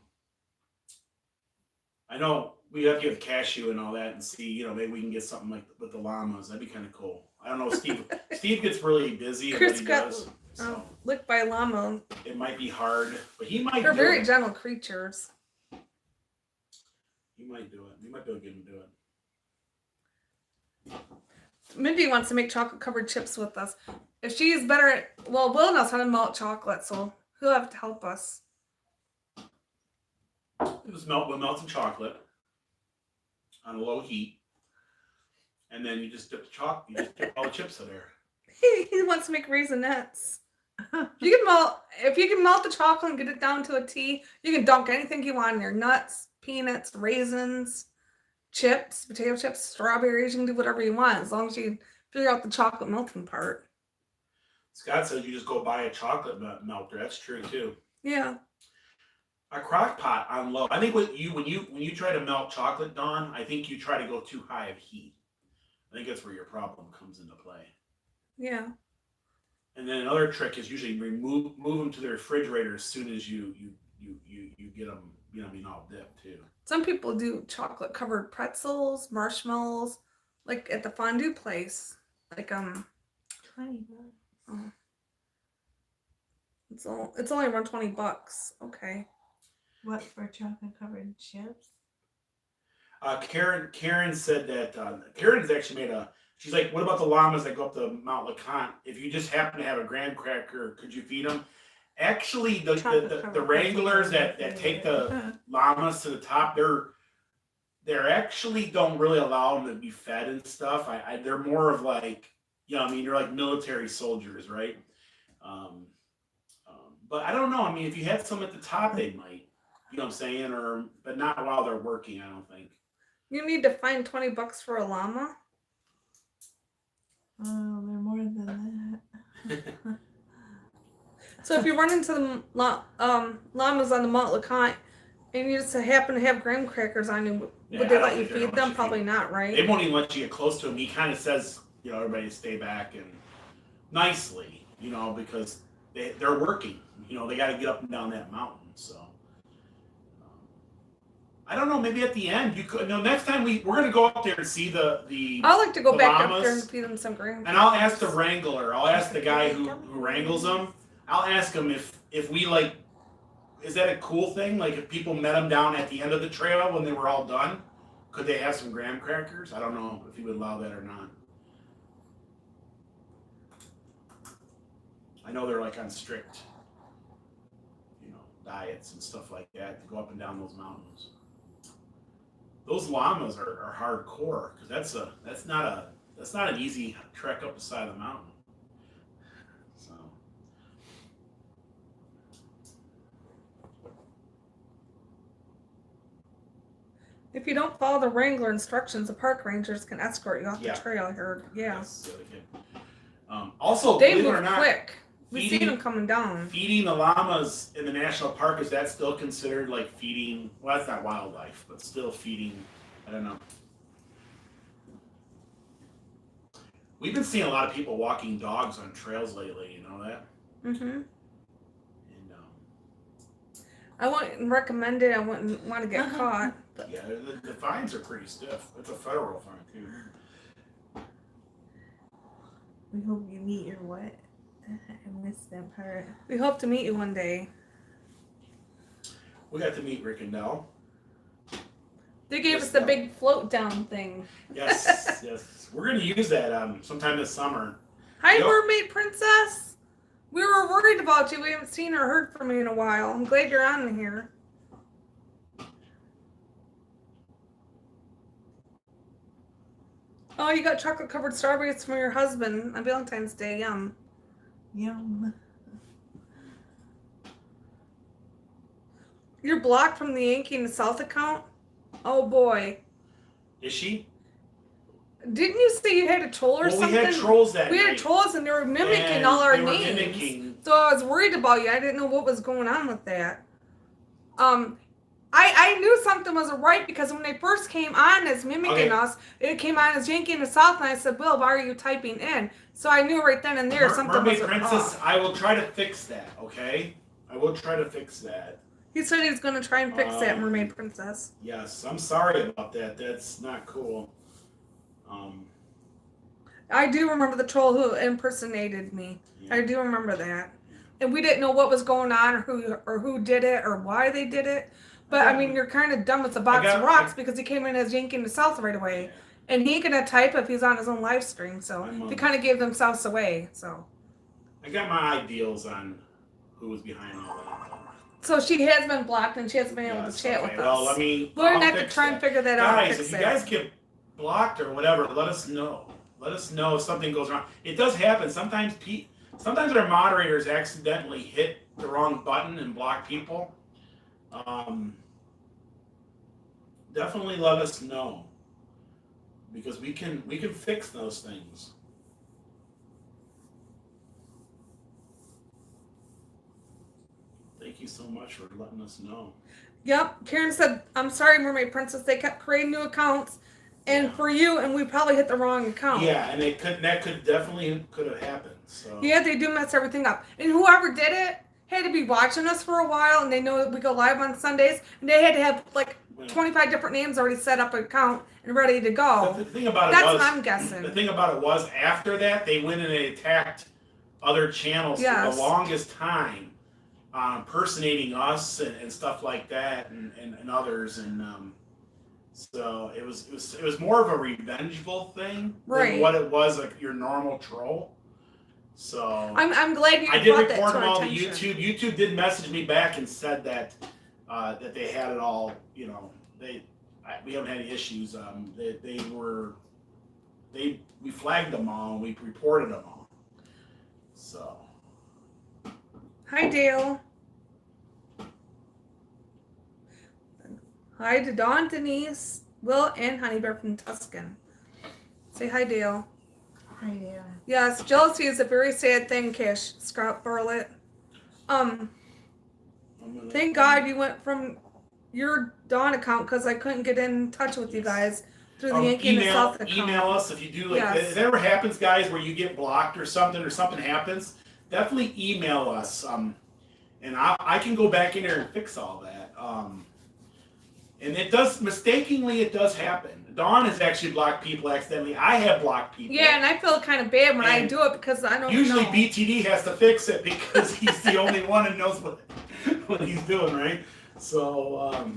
we have to give Cashew and all that, and see, maybe we can get something like with the llamas. That'd be kind of cool. I don't know, Steve. Steve gets really busy in what he does. So licked by a llama. It might be hard, but he might. They're very gentle creatures. He might do it. We might be able to get him to do it. Mindy wants to make chocolate covered chips with us. If she is better at, Will knows how to melt chocolate, so he'll have to help us. We'll melt some chocolate on a low heat, and then you just dip the chocolate. You just dip all the chips in there. He wants to make raisinets. If you can melt the chocolate and get it down to a tea, you can dunk anything you want in there. Nuts, peanuts, raisins, chips, potato chips, strawberries. You can do whatever you want as long as you figure out the chocolate melting part. Scott says you just go buy a chocolate melter. That's true too. Yeah. A crock pot on low. I think when you try to melt chocolate, Dawn, I think you try to go too high of heat. I think that's where your problem comes into play. Yeah. And then another trick is usually move them to the refrigerator as soon as you get them, all dipped too. Some people do chocolate covered pretzels, marshmallows, like at the fondue place. Like $20. Oh. It's only around $20. Okay. What, for chocolate covered chips? Karen said that Karen's actually made she's like, what about the llamas that go up to Mount LeConte? If you just happen to have a graham cracker, could you feed them? Actually, the wranglers that take the llamas to the top, they're actually don't really allow them to be fed and stuff. They're more of like, they're like military soldiers, right? But I don't know. If you had some at the top, they might. You know what I'm saying? But not while they're working, I don't think. You need to find $20 for a llama? Oh, they're more than that. So if you run into the llamas on the Mount LeConte and you just happen to have graham crackers on you, would they let you feed them? Probably not, right? They won't even let you get close to him. He kind of says, everybody stay back and nicely, because they're working. They got to get up and down that mountain. So, I don't know. Maybe at the end you could. No, next time we're gonna go up there and see the. I like to go the back up llamas, there and feed them some graham. And I'll ask the wrangler. I'll ask the guy who wrangles them. I'll ask him if we like. Is that a cool thing? Like if people met them down at the end of the trail when they were all done, could they have some graham crackers? I don't know if he would allow that or not. I know they're like on strict, diets and stuff like that to go up and down those mountains. Those llamas are hardcore because that's not an easy trek up the side of the mountain. So if you don't follow the wrangler instructions, the park rangers can escort you off the trail. I heard, Yes, they can. Also, they believe it move or not, quick. We see them coming down. Feeding the llamas in the national park, is that still considered like feeding? Well, that's not wildlife, but still feeding. I don't know. We've been seeing a lot of people walking dogs on trails lately. You know that? Mm-hmm. And I wouldn't recommend it. I wouldn't want to get caught. But. Yeah, the fines are pretty stiff. It's a federal fine too. We hope you meet your what? I missed that part. We hope to meet you one day. We got to meet Rick and Dell. They gave us the big float down thing. Yes, yes. We're going to use that sometime this summer. Hi, Mermaid Princess. We were worried about you. We haven't seen or heard from you in a while. I'm glad you're on here. Oh, you got chocolate-covered strawberries from your husband on Valentine's Day. Yum. Yum. You're blocked from the Yankee in the South account? Oh, boy. Is she? Didn't you say you had a troll or something? We had trolls that We night. had trolls and they were mimicking all our names. Mimicking. So I was worried about you. I didn't know what was going on with that. I knew something wasn't right because when they first came on as mimicking us, it came on as Yankee in the South, and I said, Bill, why are you typing in? So I knew right then and there something Mermaid wasn't Princess, off. I will try to fix that, okay? I will try to fix that. He said he was going to try and fix that, Mermaid Princess. Yes, I'm sorry about that. That's not cool. I do remember the troll who impersonated me. Yeah. I do remember that. And we didn't know what was going on or who did it or why they did it. But, I mean, you're kind of dumb with a box of rocks because he came in as Yankee in the South right away. Yeah. And he can type if he's on his own live stream. So they kind of gave themselves away. So I got my ideals on who was behind all that. So she has been blocked and she hasn't been able to chat with us. Well, let me. We're going to have to try and figure that out. Guys, if you guys get blocked or whatever, let us know. Let us know if something goes wrong. It does happen. Sometimes our moderators accidentally hit the wrong button and block people. Definitely let us know because we can fix those things. Thank you so much for letting us know. Yep. Karen said, I'm sorry, Mermaid Princess. They kept creating new accounts and for you, and we probably hit the wrong account. Yeah, and that could definitely have happened. So yeah, they do mess everything up. And whoever did it had to be watching us for a while, and they know that we go live on Sundays, and they had to have like 25 different names already set up an account and ready to go. The thing about That's what I'm guessing. The thing about it was after that they went and they attacked other channels for the longest time, impersonating us and stuff like that, and others, and so it was more of a revengeful thing than what it was like your normal troll. So I'm glad you. I did report them all to YouTube. YouTube did message me back and said that that they had it all. You know, we haven't had any issues. We flagged them all. And we reported them all. So. Hi, Dale. Hi to Dawn, Denise, Will, and Honey Bear from Tuscan. Say hi, Dale. Hi, Dale. Yes, jealousy is a very sad thing, Kish. Scout Bartlett. Thank God you went from your Dawn account because I couldn't get in touch with you guys through the Yankee and the South account. Email us if you do. If it ever happens, guys, where you get blocked or something happens, definitely email us. And I can go back in there and fix all that. And it does, mistakenly, it does happen. Dawn has actually blocked people accidentally. I have blocked people. Yeah, and I feel kind of bad when I And do it because I don't usually know. BTD has to fix it because he's the only one who knows what he's doing, right? So,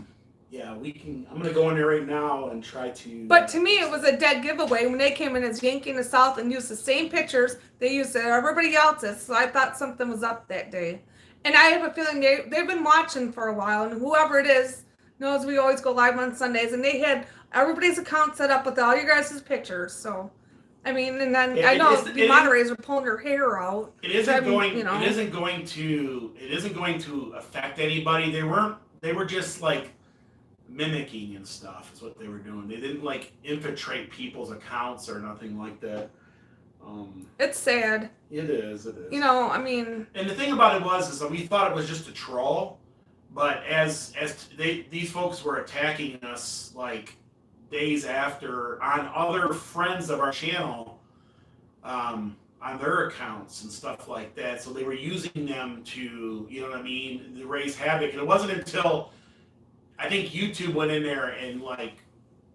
yeah, we can. I'm gonna go in there right now and try to. But to me, it was a dead giveaway when they came in as Yankee in the South and used the same pictures they used everybody else's. So I thought something was up that day. And I have a feeling they've been watching for a while, and whoever it is knows we always go live on Sundays, and they had everybody's account set up with all your guys' pictures. So, I mean, and then I know the moderators are pulling their hair out. It isn't going. You know, it isn't going to affect anybody. They were just like mimicking and stuff. Is what they were doing. They didn't like infiltrate people's accounts or nothing like that. It's sad. It is. You know, I mean. And the thing about it is that we thought it was just a troll, but as these folks were attacking us like days after on other friends of our channel, on their accounts and stuff like that. So they were using them to, you know what I mean, to raise havoc. And it wasn't until I think YouTube went in there and like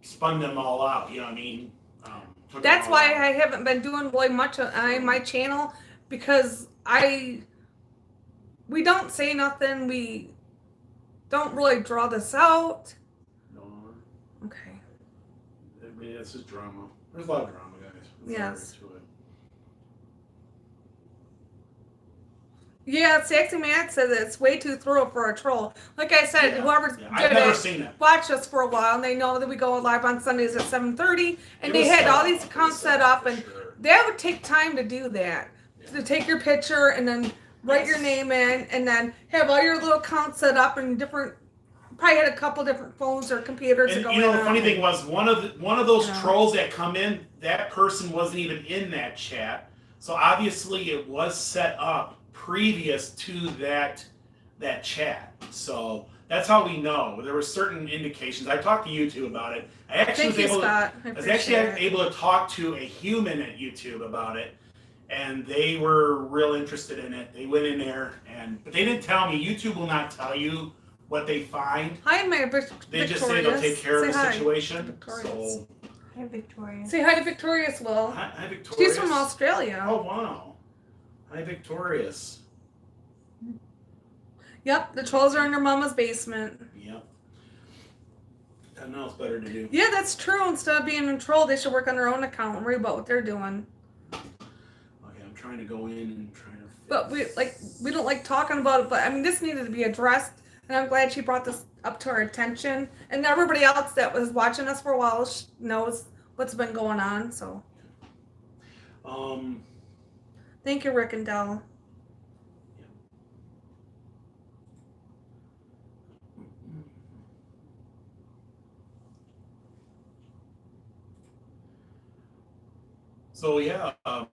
spun them all out. You know what I mean? That's why I haven't been doing really much on my channel, because we don't say nothing. We don't really draw this out. No. Okay. I mean, it's just drama. There's a lot of drama, guys. Yes. Yeah, Sexy Matt says it's way too thorough for a troll. Like I said, whoever I've never seen it. Watched us for a while, and they know that we go live on Sundays at 7:30, and they had all these accounts set up, and that would take time to do that. To take your picture and then write your name in, and then have all your little accounts set up in different. Probably had a couple different phones or computers. And you know, the funny thing was one of those trolls that come in, that person wasn't even in that chat, so obviously it was set up previous to that chat. So that's how we know. There were certain indications. I talked to YouTube about it. I actually was able to talk to a human at YouTube about it, and they were real interested in it. They went in there, but they didn't tell me. YouTube will not tell you what they find. Hi, my They just say they'll take care of the situation. So, hi, Victoria. Say hi to Victorious, Will. Hi, Victorious. She's from Australia. Oh, wow. Hi, Victorious. Yep, the trolls are in your mama's basement. Yep. I know it's better to do. Yeah, that's true. Instead of being a troll, they should work on their own account and worry about what they're doing. Okay, I'm trying to go in and try to fix. But we don't like talking about it, but I mean, this needed to be addressed, and I'm glad she brought this up to our attention. And everybody else that was watching us for a while knows what's been going on, so. Thank you, Rick and Dell. So yeah, let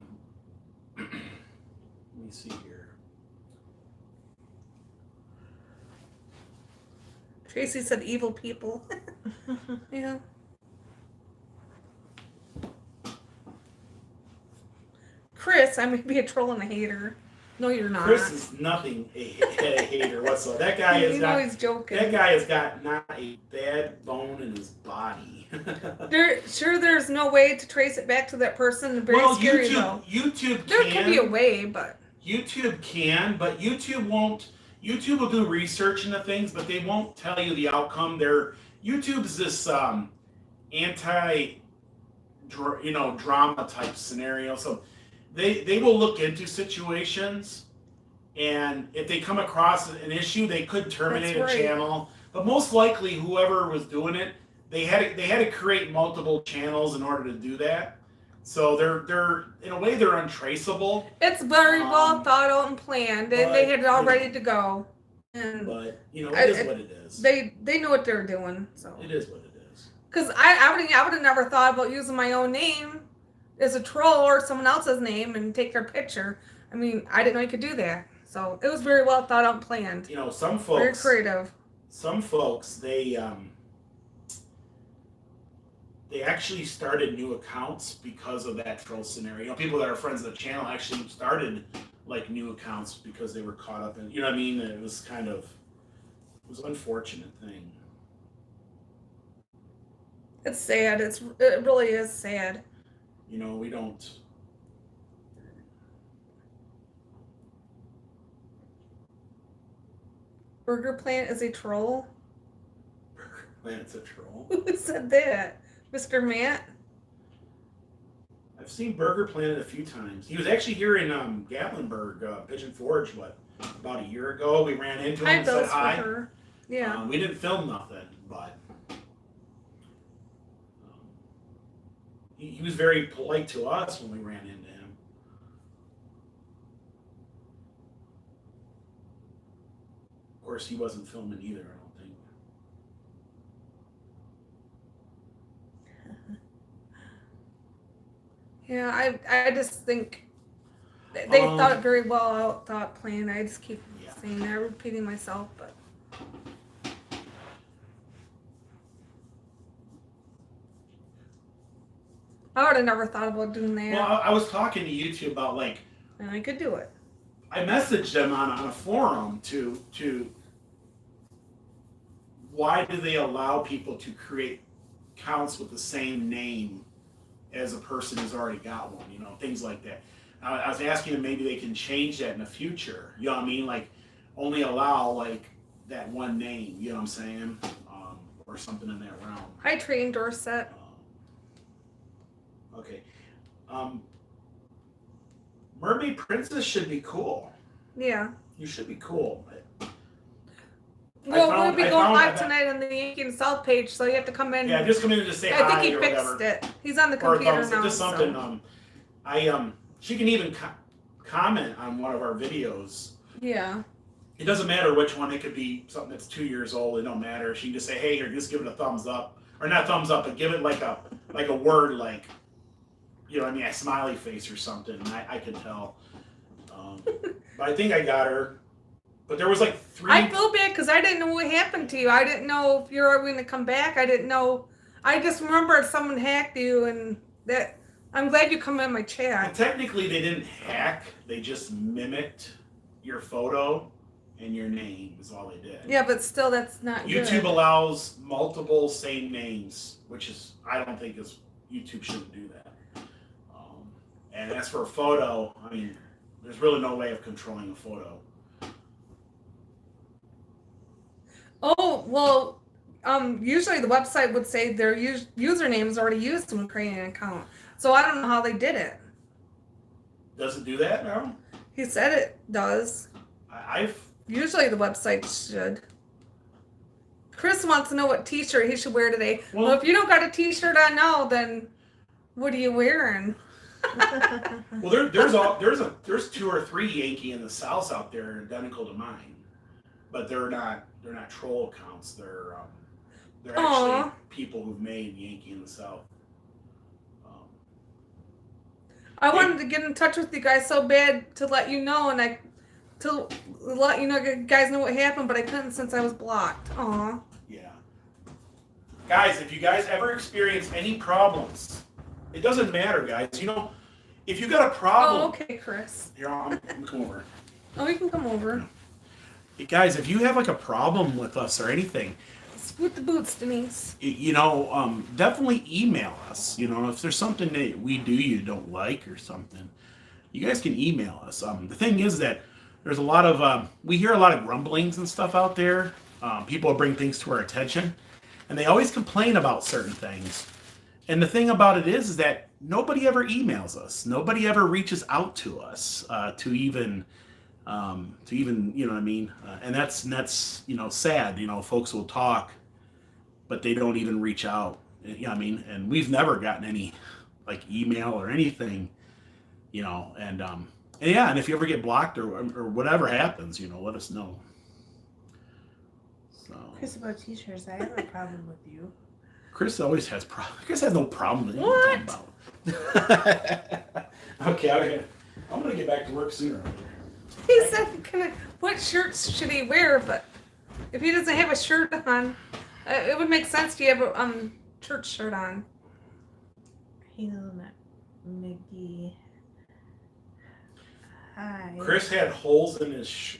me see here. Tracy said evil people. Yeah. Chris, I may be a troll and a hater. No, you're not. Chris is nothing a hater whatsoever. That guy is not. He's joking. That guy has got not a bad bone in his body. There's no way to trace it back to that person. Very scary, though. YouTube there can be a way, but YouTube can, but YouTube won't. YouTube will do research into things, but they won't tell you the outcome. YouTube's this drama type scenario. So they will look into situations, and if they come across an issue, they could terminate a channel. But most likely, whoever was doing it, they had to create multiple channels in order to do that. So they're in a way they're untraceable. It's very well thought out and planned, and they had it all ready to go. And but it is what it is. They know what they're doing. So it is what it is. Because I would have never thought about using my own name as a troll or someone else's name and take their picture. I mean, I didn't know you could do that. So it was very well thought out and planned. Some folks very creative. Some folks they actually started new accounts because of that troll scenario. People that are friends of the channel actually started like new accounts because they were caught up in, you know what I mean? It was an unfortunate thing. It's sad. It really is sad. You know, we don't. Burger Plant is a troll. Burger Plant's a troll. Who said that? Mr. Matt? I've seen Burger Planet a few times. He was actually here in Gatlinburg, Pigeon Forge, about a year ago. We ran into him Hi, and said Bill's for hi. her. Yeah. We didn't film nothing, but he was very polite to us when we ran into him. Of course, he wasn't filming either, I don't think. Yeah, I just think they thought it very well thought plan. I just keep saying that, repeating myself, but I would have never thought about doing that. Well, I was talking to you two about, like, And I could do it. I messaged them on a forum to why do they allow people to create accounts with the same name as a person who's already got one, you know, things like that. I was asking them maybe they can change that in the future, you know what I mean, like only allow like that one name, you know what I'm saying, or something in that realm. Hi, Train Dorset. Okay. Mermaid Princess should be cool. Yeah. You should be cool. Well, we'll be going live tonight on the Yankee and South page, so you have to come in. Yeah, just come in and just say I hi think he or fixed whatever. it. He's on the Or computer now. just something. So. She can even comment on one of our videos. Yeah. It doesn't matter which one. It could be something that's 2 years old. It don't matter. She can just say, "Hey, here, just give it a thumbs up," or not thumbs up, but give it like a word, like, you know what I mean, a smiley face or something. I can tell. But I think I got her. But there was like 3. I feel bad because I didn't know what happened to you. I didn't know if you were going to come back. I didn't know. I just remembered someone hacked you, and that. I'm glad you come in my chat. Well, technically, they didn't hack. They just mimicked your photo and your name is all they did. Yeah, but still, that's not YouTube good. allows multiple same names, which is, I don't think YouTube shouldn't do that. And as for a photo, I mean, there's really no way of controlling a photo. Oh, well, usually the website would say their username is already used when creating an account. So I don't know how they did it. Does it do that now? He said it does. I've Usually the website should. Chris wants to know what t-shirt he should wear today. Well, if you don't got a t-shirt on now, then what are you wearing? Well, there's 2 or 3 Yankee in the South out there identical to mine, but they're not troll accounts. They're actually people who've made Yankee in the South. I wanted to get in touch with you guys so bad to let you know, and to let you guys know what happened, but I couldn't since I was blocked. Aw. Yeah. Guys, if you guys ever experience any problems, it doesn't matter, guys. You know, if you got a problem. Oh, okay, Chris. Here, I'm come over. Oh, you can come over. Hey, guys, if you have like a problem with us or anything, Scoot the boots, Denise. you know, definitely email us. You know, if there's something that we do you don't like or something, you guys can email us. The thing is that there's a lot of, we hear a lot of grumblings and stuff out there. People bring things to our attention, and they always complain about certain things. And the thing about it is that nobody ever emails us. Nobody ever reaches out to us to even you know what I mean. And that's you know, sad. You know, folks will talk, but they don't even reach out. You know what I mean. And we've never gotten any like email or anything. You know, and yeah, and if you ever get blocked or whatever happens, you know, let us know. So. Chris, about t-shirts, I have a problem with you. Chris always has problems. Chris has no problem with What? About. Okay, I'm gonna get back to work sooner. He said, what shirts should he wear? But if he doesn't have a shirt on, it would make sense to have a church shirt on. Hazelnut Mickey. Hi. Chris had holes in his.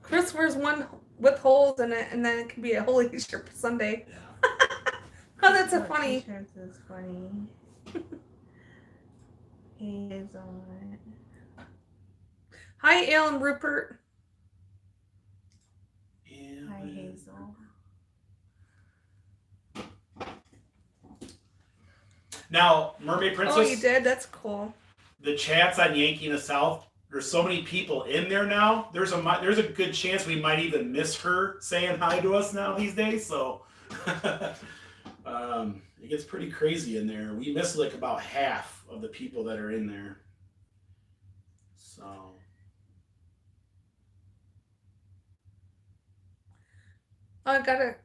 Chris wears one with holes in it, and then it can be a holy shirt for Sunday. Yeah. I that's a What funny. T-shirts is funny. Hazelnut. Hi, Alan Rupert. Hi, Hazel. Now, Mermaid Princess. Oh, you did? That's cool. The chats on Yankee in the South. There's so many people in there now. There's a good chance we might even miss her saying hi to us now these days. So it gets pretty crazy in there. We miss like about half of the people that are in there. So I got a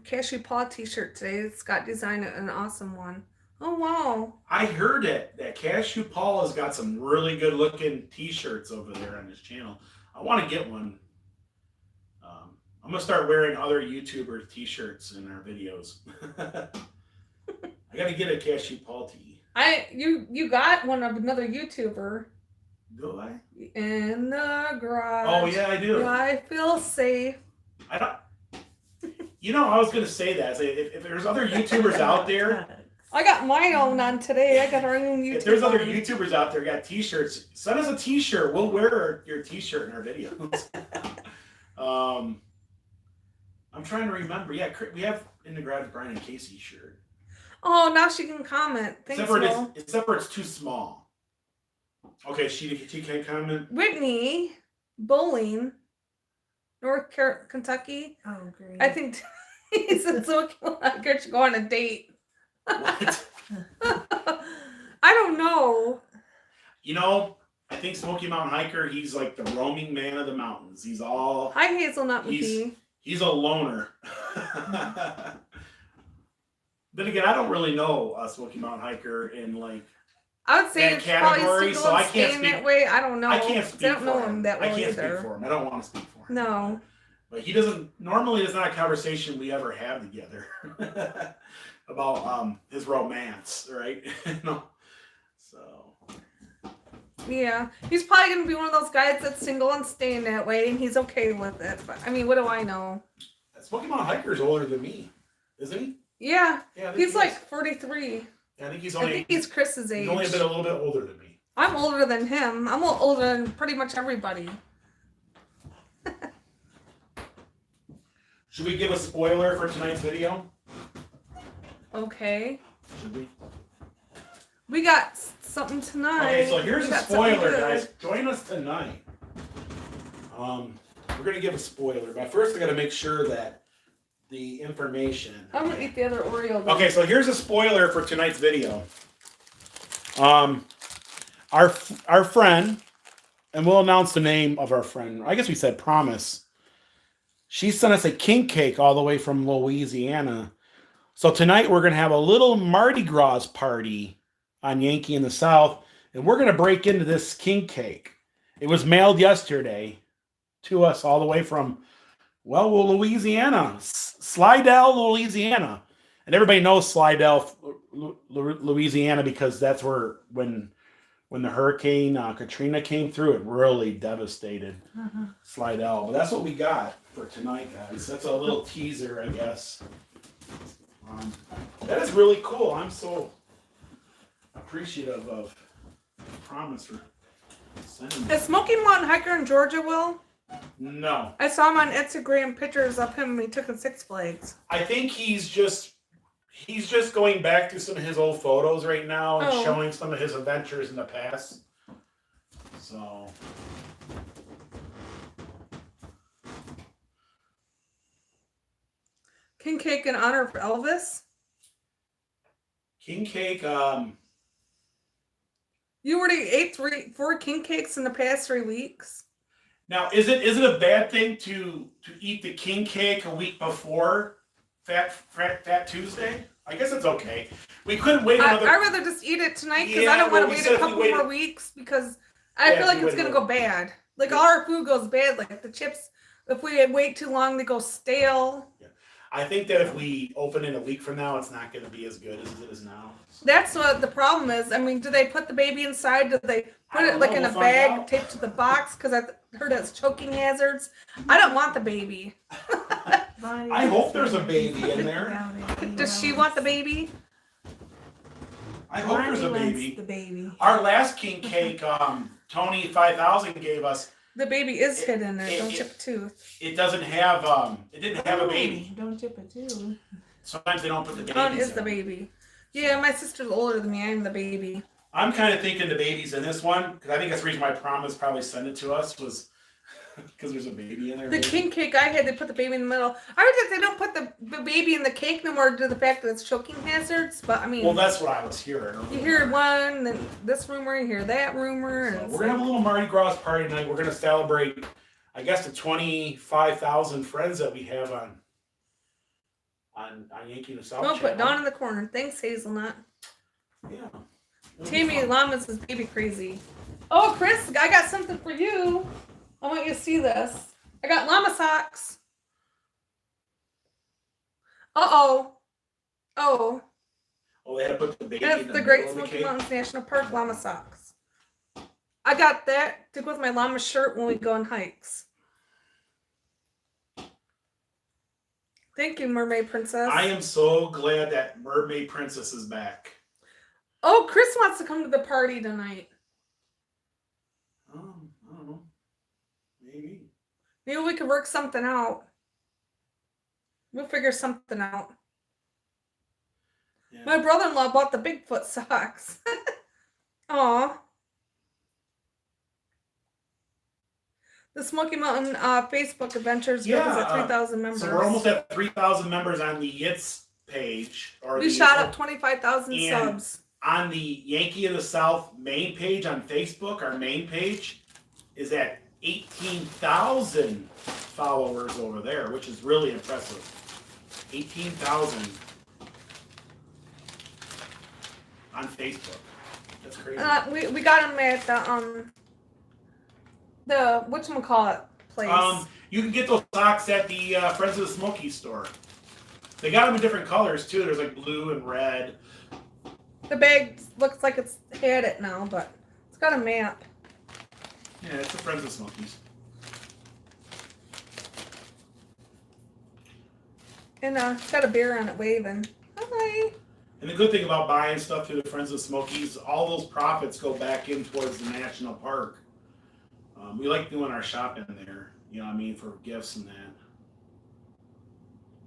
Cashew Paw t-shirt today. It's got designed an awesome one. Oh, wow. I heard it that Cashew Paul has got some really good looking t-shirts over there on his channel. I want to get one. I'm gonna start wearing other YouTuber t-shirts in our videos. I gotta get a Cashew Paul tee. You got one of another YouTuber. Do I? In the garage. Oh yeah, I do. I feel safe. I don't. You know, I was gonna say that. If there's other YouTubers out there, I got my own on today. I got our own YouTube. if there's other YouTubers out there got t-shirts, send us a t-shirt. We'll wear your t-shirt in our videos. I'm trying to remember. Yeah, we have in the garage Brian and Casey shirt. Oh, now she can comment. Thanks, Will. Except for it's too small. Okay, she can't comment. Whitney Bowling, Kentucky. Oh, great. I think he said so. I guess you go on a date. What? I don't know. You know, I think Smoky Mountain Hiker, he's like the roaming man of the mountains. He's all... Hi, Hazelnut McGee. He's a loner. Then again, I don't really know Smoky Mountain Hiker in like I would say that it's category, probably so single I and can't staying speak. that way. I don't know. I can't speak I don't know for him that I well can't either. speak for him. I don't want to speak for him. No. But he doesn't normally. It's not a conversation we ever have together about his romance, right? No. So. Yeah, he's probably gonna be one of those guys that's single and staying that way, and he's okay with it. But I mean, what do I know? Smoky Mountain Hiker is older than me, isn't he? Yeah, Yeah, I think he's he like is. 43. I think he's I only. think he's Chris's age. He's only a little bit older than me. I'm older than him. I'm older than pretty much everybody. Should we give a spoiler for tonight's video? Okay. Should we? We got something tonight. Okay, so here's We a got something spoiler, good. guys. Join us tonight. We're gonna give a spoiler, but first I gotta make sure that the information. I'm gonna eat the other Oreo. Then. Okay, so here's a spoiler for tonight's video. Our friend, and we'll announce the name of our friend. I guess we said Promise. She sent us a king cake all the way from Louisiana. So tonight we're gonna have a little Mardi Gras party on Yankee in the South, and we're gonna break into this king cake. It was mailed yesterday to us all the way from, well, Louisiana, Slidell, Louisiana. And everybody knows Slidell, Louisiana, because that's where when the Hurricane Katrina came through, it really devastated Slidell. But that's what we got for tonight, guys. That's a little teaser, I guess. That is really cool. I'm so appreciative of Promise for sending me. Is Smoky Mountain Hiker in Georgia, Will? No. I saw him on Instagram pictures of him when he took in Six Flags. I think he's just going back to some of his old photos right now and showing some of his adventures in the past. So King cake in honor of Elvis. king cake, You already ate 4 king cakes in the past 3 weeks. now is it a bad thing to eat the king cake a week before Fat Tuesday? I guess it's okay. We couldn't wait another. I'd rather just eat it tonight because Yeah, I don't want well, to we wait a said if we couple more waited- weeks because I feel like it's going to go bad. Like all our food goes bad. Like the chips, if we wait too long, they go stale. I think that if we open it a week from now, it's not going to be as good as it is now. That's what the problem is. I mean, do they put the baby inside? Do they put it like in a We'll find bag out. taped to the box? Because I heard it's choking hazards. I don't want the baby. Bonnie I hope just there's a said baby in something there. about it. Does she want the baby? I hope there's a Bonnie wants baby. the baby. Our last king cake, Tony 5000 gave us. The baby is It- hidden in there. it- Don't it- chip a tooth. It doesn't have it didn't have a baby. Don't chip it too. Sometimes they don't put the babies Dawn is in. the baby. Yeah, my sister's older than me. I'm the baby. I'm kind of thinking the baby's in this one because I think that's the reason why Promise probably sent it to us was because there's a baby in there. The maybe. king cake I had, they put the baby in the middle. I heard that they don't put the baby in the cake no more due to the fact that it's choking hazards. But I mean, Well, that's what I was hearing. you hear one, then this rumor, you hear that rumor, So and we're gonna have a little Mardi Gras party tonight. We're gonna celebrate, I guess, the 25,000 friends that we have on Yankee in the South. Don't put channel. Dawn in the corner. Thanks, Hazelnut. Yeah. It'll be Tammy fun. Llamas is baby crazy. Oh, Chris, I got something for you. I want you to see this. I got llama socks. Uh-oh. Oh. Oh, they had to put the baby That's in the the Great middle of the Smoky cake. Mountains National Park llama socks. I got that to go with my llama shirt when we go on hikes. Thank you, Mermaid Princess. I am so glad that Mermaid Princess is back. Oh, Chris wants to come to the party tonight. I don't know. Maybe. Maybe we could work something out. We'll figure something out. Yeah. My brother-in-law bought the Bigfoot socks. Aw. The Smoky Mountain Facebook Adventures group is at 3,000 members. So we're almost at 3,000 members on the Yitz page. We shot up 25,000 And- subs. On the Yankee in the South main page on Facebook. Our main page is at 18,000 followers over there, which is really impressive. 18,000 on Facebook. That's crazy. We got them at the whatchamacallit place. You can get those socks at the Friends of the Smoky store. They got them in different colors too. There's like blue and red. The bag looks like it's had it now, but it's got a map. Yeah, it's the Friends of the Smokies. And it's got a bear on it waving. Hi. And the good thing about buying stuff through the Friends of the Smokies, all those profits go back in towards the national park. We like doing our shopping there, you know what I mean, for gifts and that.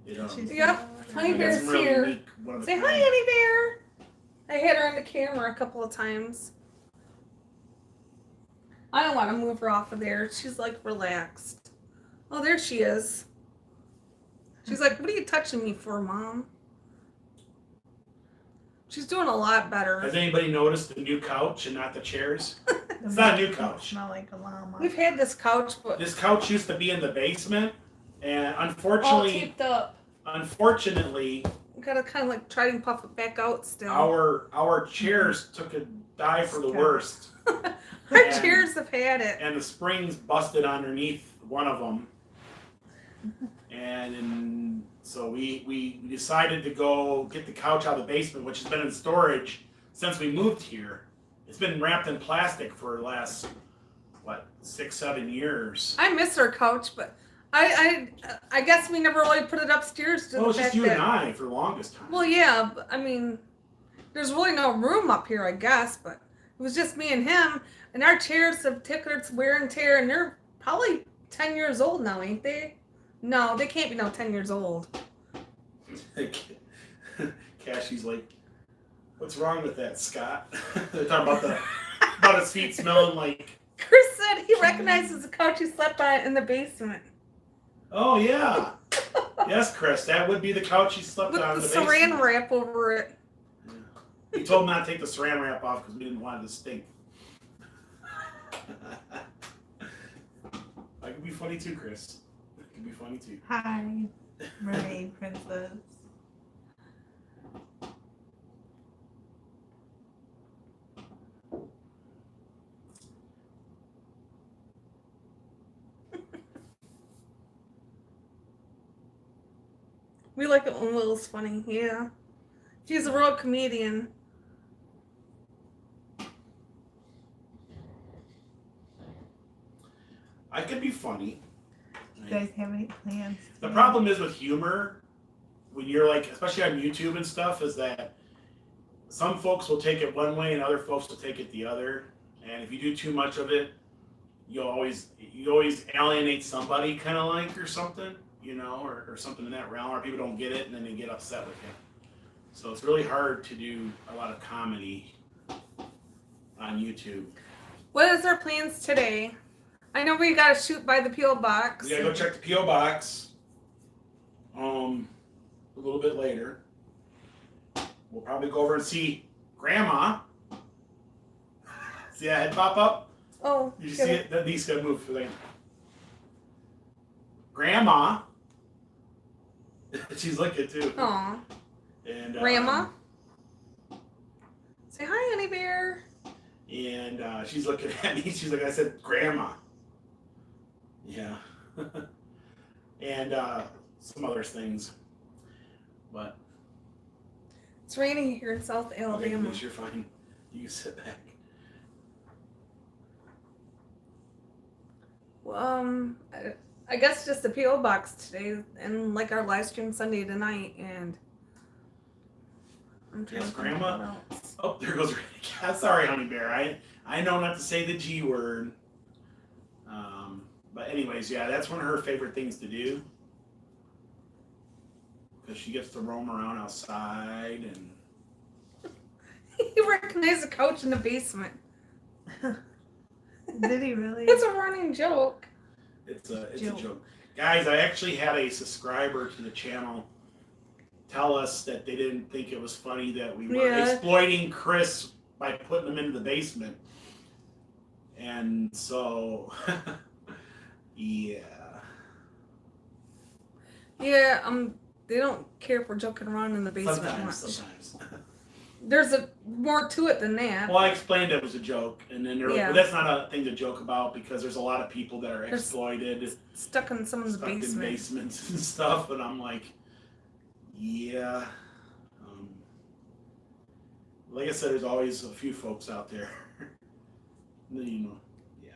You know, Yep. Honey we got Bear's some real here. unique one of a Say hi, kind. Honey Bear. I hit her on the camera a couple of times. I don't want to move her off of there. She's like relaxed. Oh, there she is. She's like, what are you touching me for, Mom? She's doing a lot better. Has anybody noticed the new couch and not the chairs? It's not a new couch. Smell like a llama. We've had this couch, but This couch used to be in the basement, and all unfortunately, taped up. Mm-hmm. We gotta kind of like try and puff it back out still. our chairs took a dive for the worst, Our chairs have had it. and the springs busted underneath one of them, and so we decided to go get the couch out of the basement, which has been in storage since we moved here. It's been wrapped in plastic for the last 6-7 years. I miss our couch, but I guess we never really put it upstairs. To Well, the it's just fact you that, and I for the longest time. Well, yeah, but, I mean, there's really no room up here, I guess, but it was just me and him, and our chairs have taken its wear and tear, and they're probably 10 years old now, ain't they? No, they can't be no 10 years old. Cassie's like, "What's wrong with that, Scott?" They're talking about his feet smelling like. Chris said he recognizes the couch he slept on in the basement. Oh yeah, yes, Chris, that would be the couch he slept With on. the In the saran basement. wrap over it. Yeah. We told him not to take the saran wrap off because we didn't want it to stink. That could be funny too, Chris. That could be funny too. Hi, Mermaid Princess. We like it when Will's funny, yeah. She's a real comedian. I could be funny. you guys have any plans? The problem is with humor, when you're like, especially on YouTube and stuff, is that some folks will take it one way and other folks will take it the other. And if you do too much of it, you always alienate somebody, kind of like, or something, you know, or something in that realm, or people don't get it and then they get upset with you. So it's really hard to do a lot of comedy on YouTube. What is our plans today? I know we got to shoot by the P.O. box. We gotta go check the P.O. box. A little bit later. We'll probably go over and see Grandma. See that head pop up? Oh. Did you see it? That needs to move for that. Grandma. She's looking too. Aw. And Grandma. Say hi, honey bear. And she's looking at me. She's like, I said, Grandma. Yeah. And some other things. But It's raining here in South Alabama. Okay, you're fine. You can sit back. Well, I guess just the P.O. box today, and like our live stream Sunday tonight, and I'm trying Yes, to think Grandma. what else. Oh, there goes Ray. Sorry, honey bear. I know not to say the G word. But anyways, yeah, that's one of her favorite things to do. Because she gets to roam around outside and... He recognized the couch in the basement. Did he really? It's a running joke. It's a joke. Guys, I actually had a subscriber to the channel tell us that they didn't think it was funny that we were exploiting Chris by putting him into the basement. And so, yeah. Yeah, they don't care if we're joking around in the basement much. Sometimes. There's more to it than that. Well, I explained it was a joke, and then well, that's not a thing to joke about because there's a lot of people that are exploited, stuck in someone's stuck basement. in basements and stuff, and I'm like, yeah. Like I said, there's always a few folks out there. You know, yeah.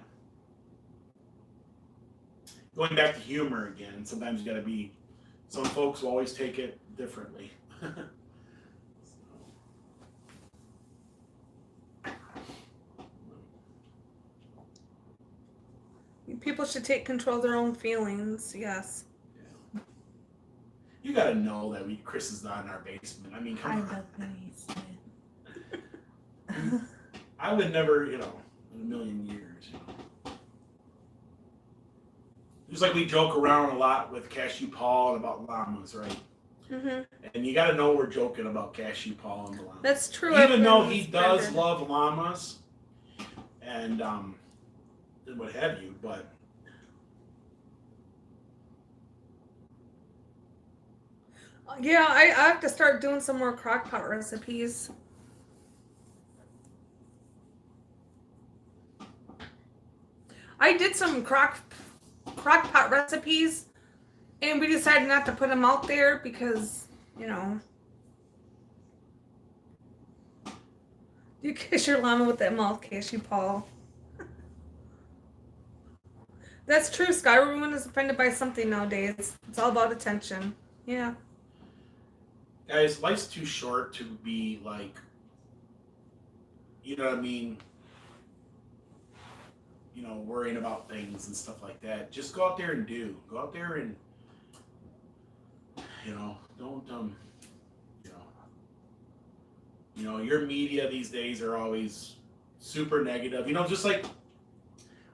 Going back to humor again, sometimes you got to be. Some folks will always take it differently. People should take control of their own feelings. Yes. Yeah. You got to know that Chris is not in our basement. I mean, come on. bet that he's I would never, in a million years, Just like we joke around a lot with Cashew Paul and about llamas, right? Mm-hmm. And you got to know we're joking about Cashew Paul and the llamas. That's true. Even though he does love llamas and what have you, but yeah, I have to start doing some more crockpot recipes. I did some crockpot recipes, and we decided not to put them out there because, you kiss your llama with that mouth, Cashew Paul. That's true. Sky everyone is offended by something nowadays. It's all about attention. Yeah. Guys, life's too short to be like, you know what I mean? Worrying about things and stuff like that. Just go out there and do. Go out there and, don't, your media these days are always super negative. Just like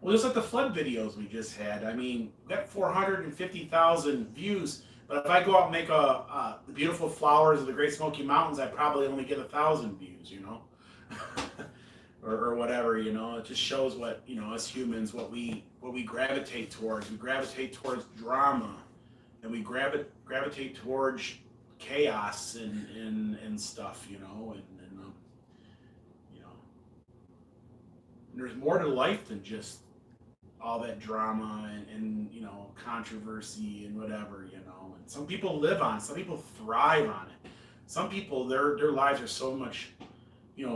the flood videos we just had. I mean, we got 450,000 views. But if I go out and make the beautiful flowers of the Great Smoky Mountains, I probably only get 1,000 views, or whatever, It just shows what, us humans, what we gravitate towards. We gravitate towards drama, and we gravitate towards chaos and stuff, and there's more to life than just all that drama and controversy and whatever, and some people live on it, some people thrive on it. Some people, their lives are so much,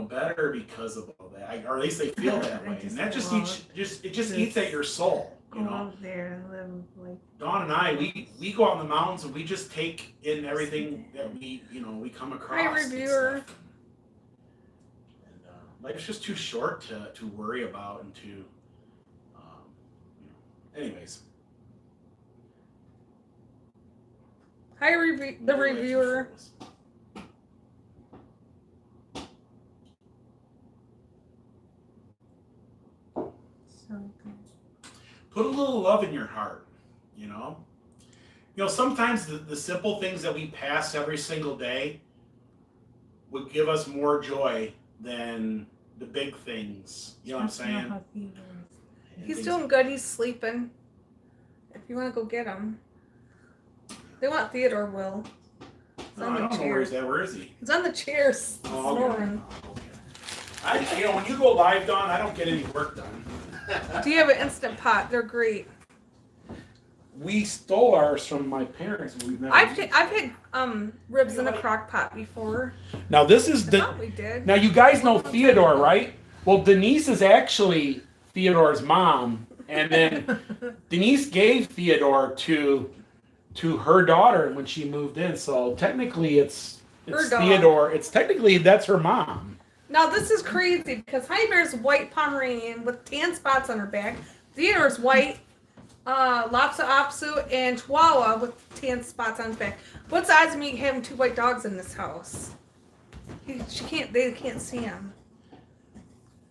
better because of all that, or at least they feel that way, and that just eats at your soul. go out there and live like. Dawn and I, we go out in the mountains and we just take in everything that we come across. Hi, and reviewer. stuff. And life's just too short to worry about and to, anyways. Hi, the reviewer. So good. Put a little love in your heart, sometimes the simple things that we pass every single day would give us more joy than the big things. You know what I'm saying? He's doing good. He's sleeping. If you want to go get him. They want Theodore, Will. No, I don't know where he's at. Where is he? He's on the chairs, snoring. Okay. When you go live, Dawn, I don't get any work done. Do you have an Instant Pot? They're great. We stole ours from my parents. I've had ribs in a crock pot before. Now this is I thought we did. Now you guys know Theodore, right? Well, Denise is actually Theodore's mom, and then Denise gave Theodore to her daughter when she moved in. So technically, it's Theodore. It's technically that's her mom. Now this is crazy because Honey Bear's white Pomeranian with tan spots on her back. Theodore's white Lhasa Apso and Chihuahua with tan spots on his back. What's the odds of me having two white dogs in this house? They can't see him.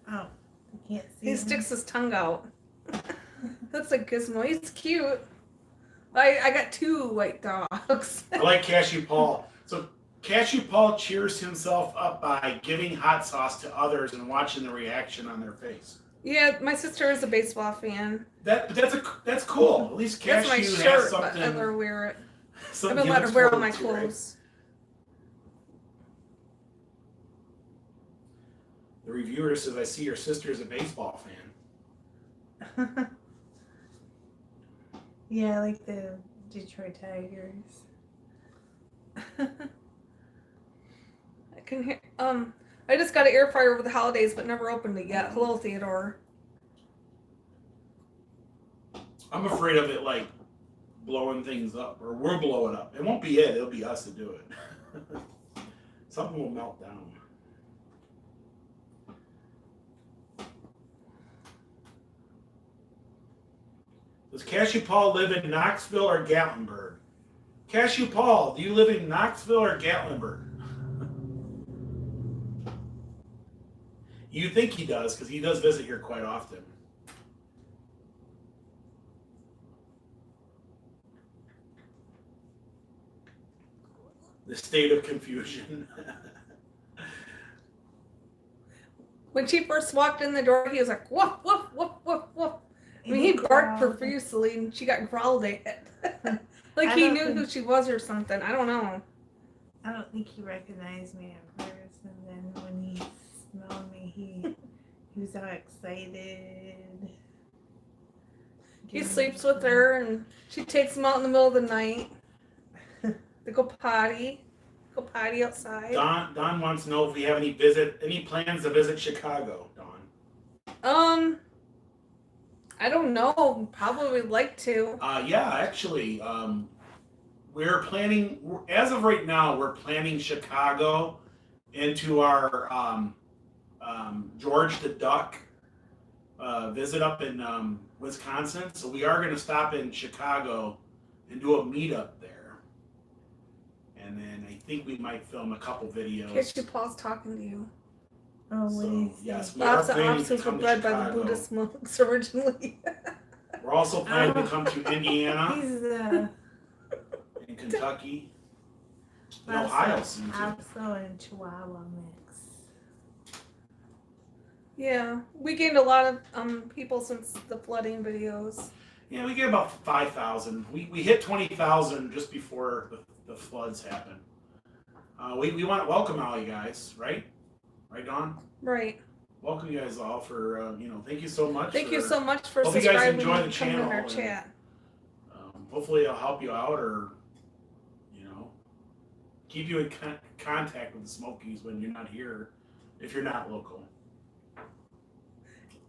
Oh, I can't see. He sticks his tongue out. That's like Gizmo. He's cute. I got two white dogs. I like Cashew Paul. So Cashew Paul cheers himself up by giving hot sauce to others and watching the reaction on their face. Yeah, my sister is a baseball fan. That's cool. At least Cashew That's my has shirt, something. but I let her wear it. I've been letting her wear all my clothes. Right? The reviewer says, "I see your sister is a baseball fan." Yeah, I like the Detroit Tigers. I can hear. I just got an air fryer over the holidays, but never opened it yet. Hello, Theodore. I'm afraid of it, like blowing things up, or we'll blow it up. It won't be it; it'll be us to do it. Something will melt down. Does Cashew Paul live in Knoxville or Gatlinburg? Cashew Paul, do you live in Knoxville or Gatlinburg? You think he does, because he does visit here quite often. The state of confusion. When she first walked in the door, he was like, woof, woof, woof, woof, woof. I mean, he barked profusely, and she got growled at. Like he knew who she was or something. I don't know. I don't think he recognized me at first, and then when he smelled me, he was all excited. He sleeps with her, and she takes him out in the middle of the night. They go potty outside. Don wants to know if we have any plans to visit Chicago, Don. I don't know. Probably would like to. Yeah, actually, we're planning. As of right now, we're planning Chicago into our George the Duck visit up in Wisconsin. So we are going to stop in Chicago and do a meetup there. And then I think we might film a couple videos. Cashew Paul's talking to you. Oh, so, yes, we Lots are of planning to options were come to bred by the Chicago. Buddhist monks originally. We're also planning to come to Indiana He's and Kentucky and Ohio soon too. Apso and Chihuahua mix. Yeah, we gained a lot of people since the flooding videos. Yeah, we get about 5,000. We hit 20,000 just before the floods happened. We want to welcome all you guys, right? Right, Dawn? Right. Welcome you guys all for, thank you so much. Thank you so much for hope you guys subscribing enjoy the and coming in channel our and, chat. Hopefully it'll help you out or, keep you in contact with the Smokies when you're not here, if you're not local.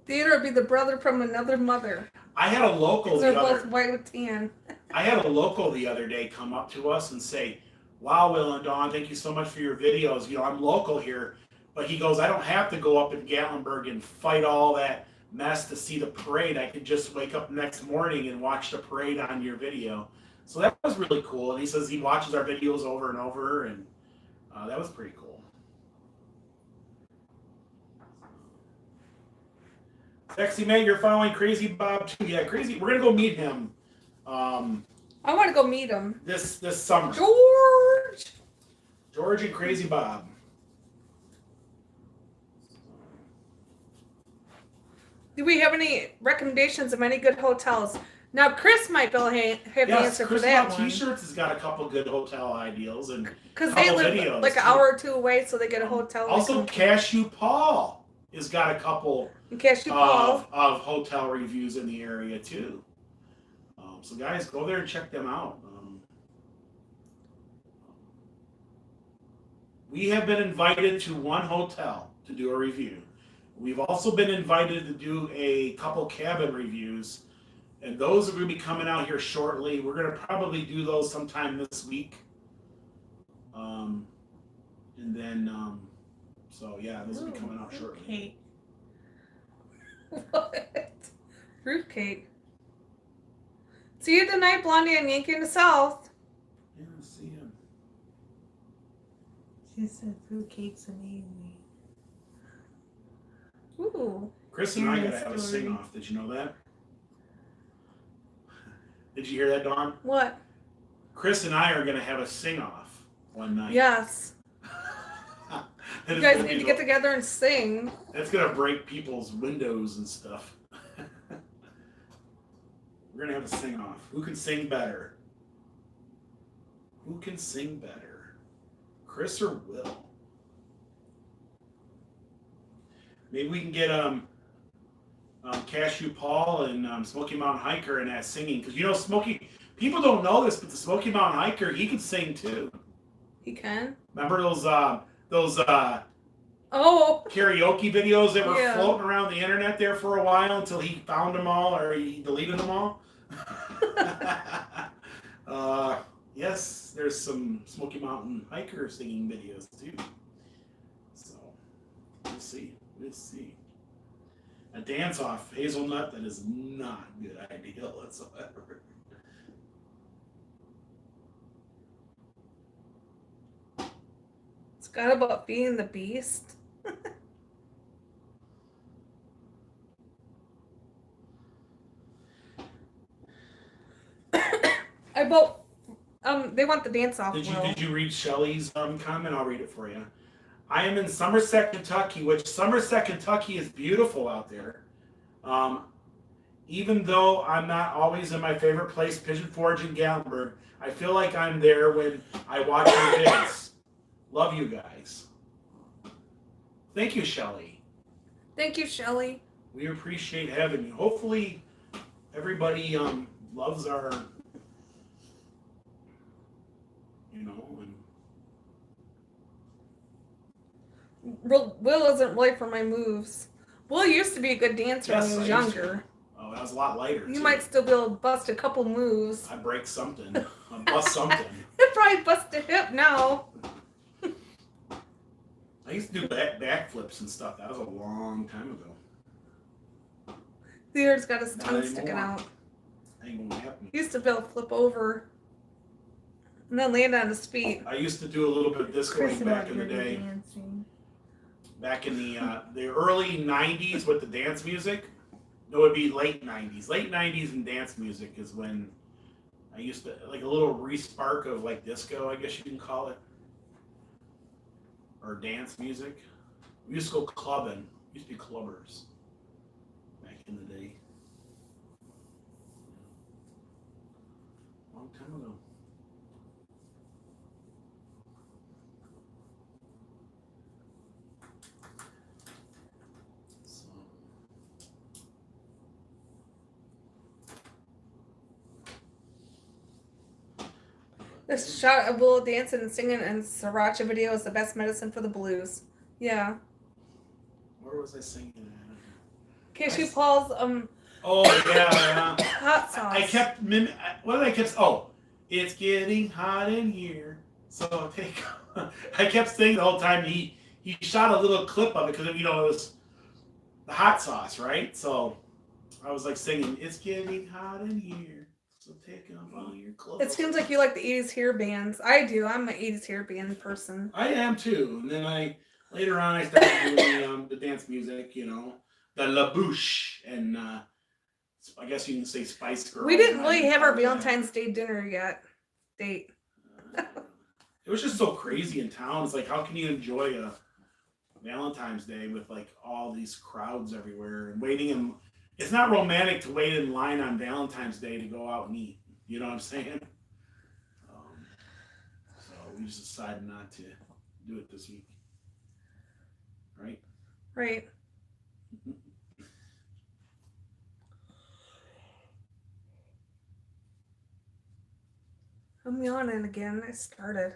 Theodore would be the brother from another mother. I had a local They're the both other. white with tan. I had a local the other day come up to us and say, "Wow, Will and Dawn, thank you so much for your videos. You know, I'm local here, but he goes, I don't have to go up in Gatlinburg and fight all that mess to see the parade. I could just wake up next morning and watch the parade on your video." So that was really cool. And he says he watches our videos over and over, and that was pretty cool. Sexy Meg, you're following Crazy Bob too. Yeah, Crazy. We're gonna go meet him. I want to go meet him. This summer. George and Crazy Bob. Do we have any recommendations of any good hotels? Now, Chris might be able to have the answer Chris for that Bob one. T-shirts has got a couple good hotel ideals and Because they live videos, like an too. hour or two away, so they get a hotel. Also, Cashew Paul has got a couple Cashew Paul. of hotel reviews in the area too. So guys, go there and check them out. We have been invited to one hotel to do a review. We've also been invited to do a couple cabin reviews, and those are going to be coming out here shortly. We're going to probably do those sometime this week. And then, so yeah, those will be coming out shortly. Cake. What? Fruitcake. See you tonight, Blondie and Yankee in the South. Yeah, see ya. She said fruitcake's amazing. Ooh. Chris and I Hearing got to have a story. sing-off. Did you know that? Did you hear that, Dawn? What? Chris and I are going to have a sing-off one night. Yes. That You is guys gonna need be to get together and sing. That's going to break people's windows and stuff. We're going to have a sing-off. Who can sing better? Who can sing better? Chris or Will? Maybe we can get Cashew Paul and Smoky Mountain Hiker in that singing. Because, you know, Smoky, people don't know this, but the Smoky Mountain Hiker, he can sing too. He can. Remember those Oh. karaoke videos that were Yeah. floating around the internet there for a while until he found them all or he deleted them all? Yes, there's some Smoky Mountain Hiker singing videos too. So, we'll see. We'll see. A dance-off hazelnut, that is not a good idea whatsoever. It's got about being the beast. I vote. They want the dance off. Did you read Shelley's comment? I'll read it for you. I am in Somerset, Kentucky, which Somerset, Kentucky is beautiful out there. Even though I'm not always in my favorite place, Pigeon Forge and Gatlinburg, I feel like I'm there when I watch your vids. Love you guys. Thank you, Shelley. Thank you, Shelley. We appreciate having you. Hopefully, everybody loves our, you know. Will isn't really for my moves. Will used to be a good dancer when he was I used to. younger. Oh, that was a lot lighter. You too. might still be able to bust a couple moves. I break something. I bust something. He'd probably bust a hip now. I used to do backflips and stuff. That was a long time ago. Theo's got his Not tongue anymore. sticking out. Ain't gonna happen. He used to be able to flip over and then land on his feet. I used to do a little bit of Chris discoing back about in the dirty day. dancing. Back in the early 90s with the dance music. No, it would be late 90s. Late 90s and dance music is when I used to, like a little re-spark of like disco, I guess you can call it. Or dance music. We used to go clubbing. We used to be clubbers back in the day. Long time ago. So. This shot of Will dancing and singing and sriracha video is the best medicine for the blues. Yeah. Where was I singing at? Cashew Paul's Oh yeah. Hot sauce. I kept what did I kept? Oh, it's getting hot in here. So take. I kept saying the whole time. He shot a little clip of it because it was the hot sauce, right? So I was like singing, "It's getting hot in here." So take off all your clothes. It seems like you like the 80s hair bands. I do. I'm an 80s hair band person. I am too. And then later on I started doing the dance music, the La Bouche and I guess you can say Spice Girls. We didn't really have our Valentine's Day dinner yet. Date. It was just so crazy in town. It's like, how can you enjoy a Valentine's Day with like all these crowds everywhere and waiting and it's not romantic to wait in line on Valentine's Day to go out and eat. You know what I'm saying? So we just decided not to do it this week. Right? Right. I'm yawning again. I started.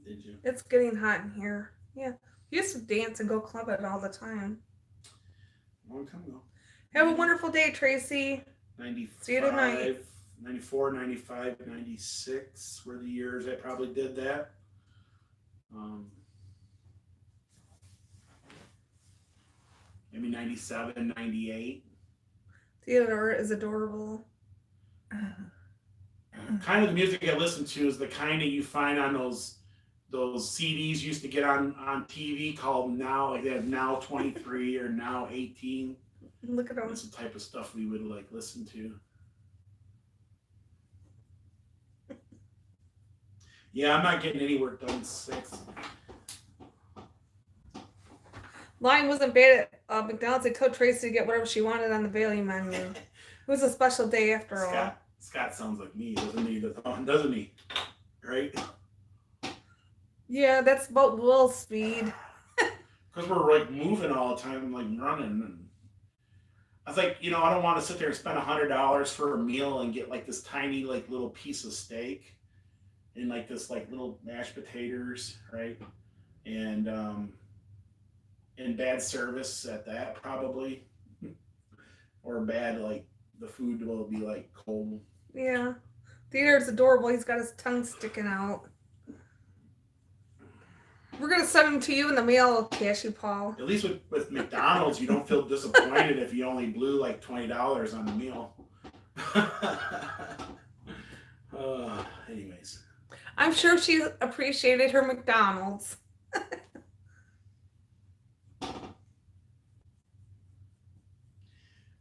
Did you? It's getting hot in here. Yeah. We used to dance and go club it all the time. Long time ago. Have a wonderful day, Tracy. 95, See you tonight. 94, 95, 96 were the years I probably did that. Maybe 97, 98. Theodore is adorable. Kind of the music I listen to is the kind of you find on those CDs you used to get on TV called Now, like they have Now 23 or Now 18. Look at them. That's the type of stuff we would like listen to. Yeah, I'm not getting any work done 6. Line wasn't bad at McDonald's. I told Tracy to get whatever she wanted on the value menu. It was a special day after all. Scott sounds like me, doesn't he? Right? Yeah, that's about Will speed. Because we're like moving all the time, like running. And I was like, I don't want to sit there and spend $100 for a meal and get like this tiny like little piece of steak and like this like little mashed potatoes, right? And bad service at that probably, or bad like the food will be like cold. Yeah, Theodore's adorable. He's got his tongue sticking out. We're gonna send him to you in the mail, Cashew Paul. At least with McDonald's, you don't feel disappointed if you only blew like $20 on the meal. Anyways. I'm sure she appreciated her McDonald's.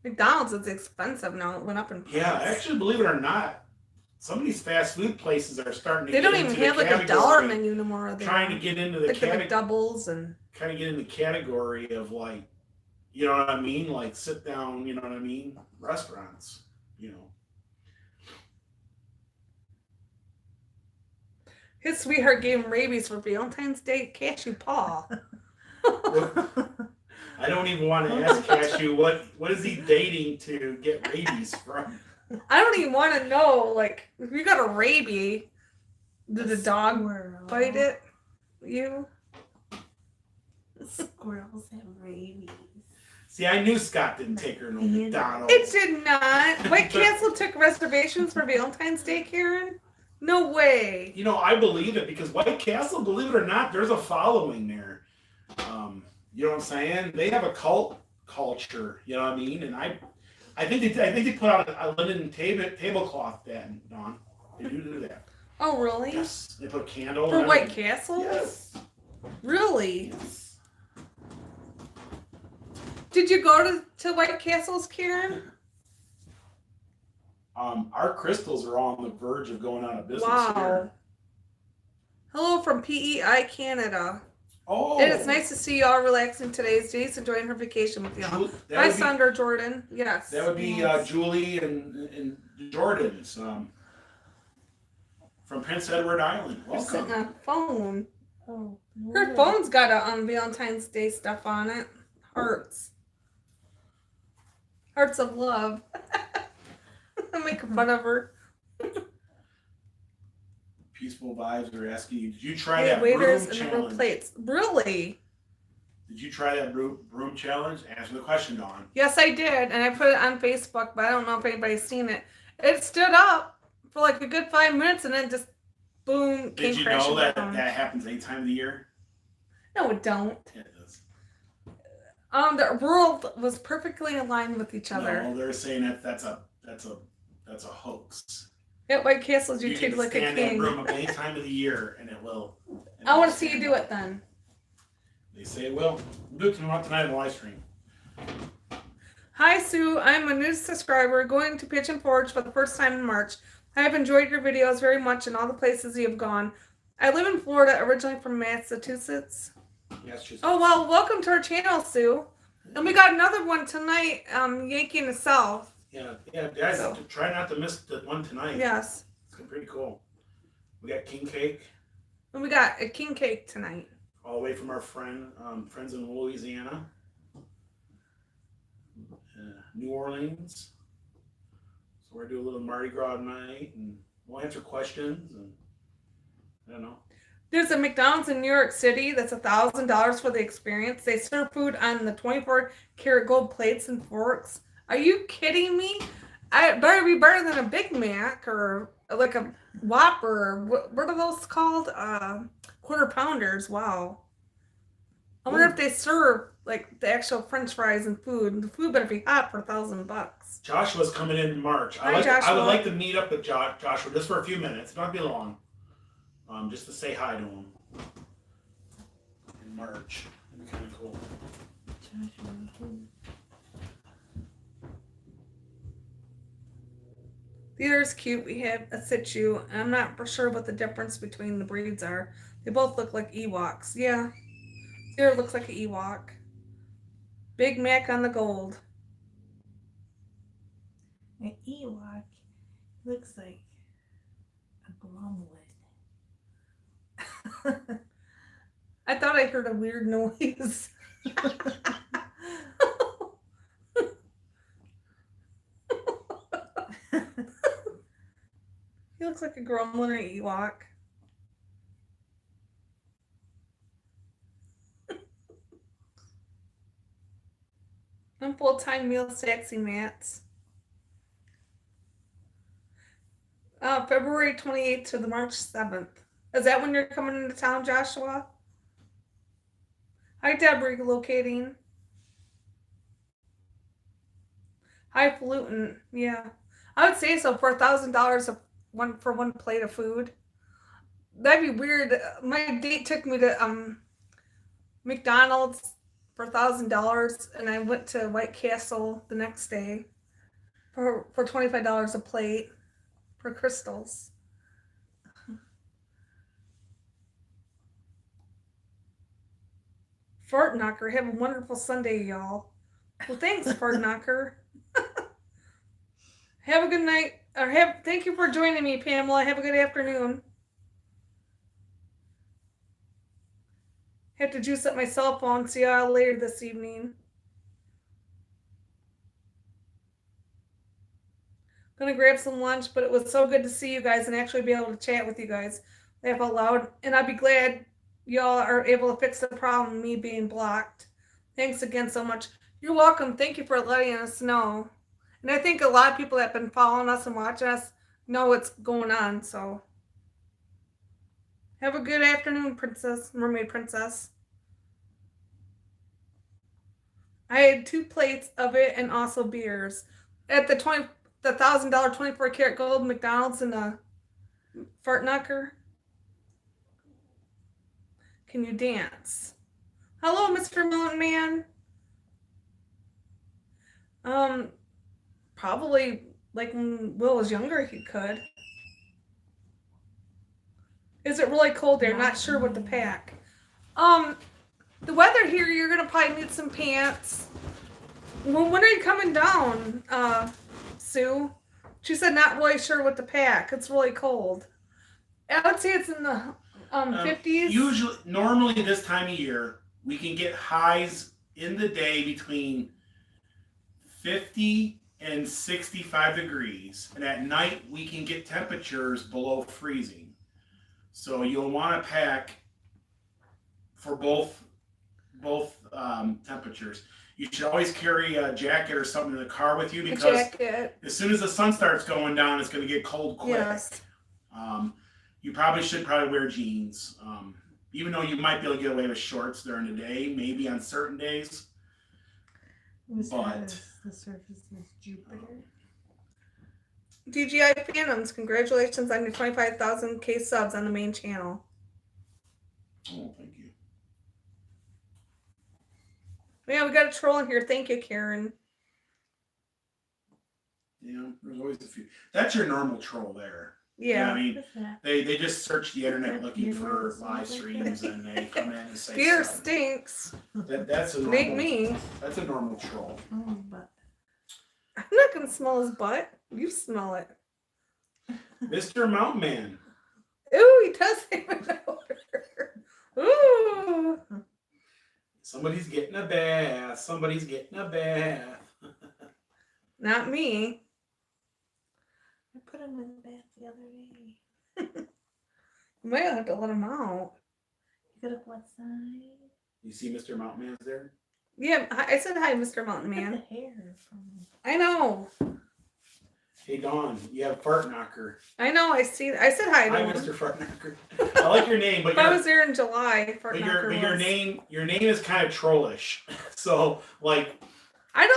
McDonald's is expensive now. It went up in price. Yeah, actually, believe it or not, some of these fast food places are starting to They get don't into even have like a dollar menu no more. Trying to get into the like category. the McDoubles and kind of get in the category of like, you know what I mean? Like sit down, you know what I mean? Restaurants, His sweetheart gave him rabies for Valentine's Day. Cashew Paul. I don't even want to ask Cashew what is he dating to get rabies from? I don't even want to know. Like, if you got a rabies, did the dog bite it? You? Squirrels have rabies. See, I knew Scott didn't take her to McDonald's. It did not. White Castle took reservations for Valentine's Day, Karen? No way. I believe it because White Castle, believe it or not, there's a following there. You know what I'm saying? They have a cult culture. You know what I mean? And I think they put out a linen tablecloth then, Dawn. They do that. Oh, really? Yes. They put candles. For White Castle? Yes. Really? Yes. Did you go to White Castles, Karen? Our crystals are all on the verge of going out of business Wow. here. Hello from PEI Canada. Oh. And it's nice to see you all relaxing today. Denise enjoying her vacation with y'all. Hi, Sandra Jordan. Yes. That would be Julie and Jordan's from Prince Edward Island. You're sitting on a phone. Oh, Her phone's got a Valentine's Day stuff on it. Hearts. Hearts of love. I'm making fun of her. Peaceful Vibes are asking you, did you try Hey, that waiters broom and the real challenge? plates. Really? Did you try that broom challenge? Answer the question, Dawn. Yes, I did, and I put it on Facebook, but I don't know if anybody's seen it. It stood up for like a good 5 minutes, and then just boom, Did you know that that happens any time of the year? No, it don't. Yeah, it does. The world was perfectly aligned with each other. No, they're saying that's a hoax. At White Castles, you You treat can like a stand king. that broom up any time of the year, and it will. I want to see you do it then. They say it will. We'll do it tonight on the live stream. Hi, Sue. I'm a new subscriber going to Pigeon Forge for the first time in March. I have enjoyed your videos very much and all the places you have gone. I live in Florida, originally from Massachusetts. Yes, Oh, well, welcome to our channel, Sue. And we got another one tonight, Yankee in the South. Yeah, guys, try not to miss the one tonight. Yes. It's pretty cool. We got king cake. And we got a king cake tonight. All the way from our friends in Louisiana. New Orleans. So we're doing a little Mardi Gras night, and we'll answer questions, and I don't know. There's a McDonald's in New York City that's $1,000 for the experience. They serve food on the 24-karat gold plates and forks. Are you kidding me? It better be better than a Big Mac or like a Whopper. What are those called? Quarter pounders. Wow. I wonder if they serve like the actual French fries and food. The food better be hot for $1,000. Joshua's coming in March. Hi, I would like to meet up with Joshua just for a few minutes. Not be long. Just to say hi to him in March. That'd be kind of cool. The other's cute. We have a Situ. I'm not for sure what the difference between the breeds are. They both look like Ewoks. Yeah. The other looks like an Ewok. Big Mac on the gold. An Ewok looks like a grommet. I thought I heard a weird noise. He looks like a gremlin or Ewok. I'm full-time meal taxi mats. February 28th to the March 7th. Is that when you're coming into town, Joshua? Hi, Deborah, locating. Highfalutin, yeah. I would say so for $1,000 for one plate of food. That'd be weird. My date took me to McDonald's for $1,000, and I went to White Castle the next day for $25 a plate for crystals. Fart Knocker, have a wonderful Sunday, y'all. Well, thanks, Fart Knocker. Have a good night. Thank you for joining me, Pamela. Have a good afternoon. Have to juice up my cell phone. See y'all later this evening. Gonna grab some lunch, but it was so good to see you guys and actually be able to chat with you guys. Laugh out loud. And I'd be glad y'all are able to fix the problem of me being blocked. Thanks again so much. You're welcome. Thank you for letting us know. And I think a lot of people that have been following us and watching us know what's going on. So have a good afternoon, Mermaid Princess. I had 2 plates of it and also beers at the $1,000 24-karat gold McDonald's in the Fart Knocker. Can you dance? Hello, Mr. Mountain Man. Probably like when Will was younger, he could. Is it really cold there? Not sure what to pack. The weather here, you're gonna probably need some pants. Well, when are you coming down, Sue? She said not really sure what to pack. It's really cold. I would say it's in the 50s. Normally this time of year, we can get highs in the day between 50 and 65 degrees, and at night we can get temperatures below freezing. So you'll want to pack for both temperatures. You should always carry a jacket or something in the car with you A because jacket. as soon as the sun starts going down, it's going to get cold quick. Yes. You should wear jeans. Even though you might be able to get away with shorts during the day, maybe on certain days. But the surface is Jupiter. DGI Phantoms, congratulations on your 25,000K subs on the main channel. Oh, thank you. Yeah, we got a troll in here. Thank you, Karen. Yeah, there's always a few. That's your normal troll there. Yeah. I mean, they just search the internet looking for live streams and they come in and say Beer stuff. stinks. That's a normal, Ain't me. That's a normal troll. Oh, but I'm not gonna smell his butt. You smell it. Mr. Mountain Man. Ooh, he does have an odor. Ooh. Somebody's getting a bath. Somebody's getting a bath. Not me. I put him in the bath the other day. You might have to let him out. You gotta go outside. You see Mr. Mountain Man's there? Yeah, I said hi, Mr. Mountain Look at Man. the hair from I know. Hey, Dawn, you have Fart Knocker. I know. I said hi to Hi, him. Mr. Fart Knocker. I like your name, but I was there in July. For your name is kind of trollish. So like, I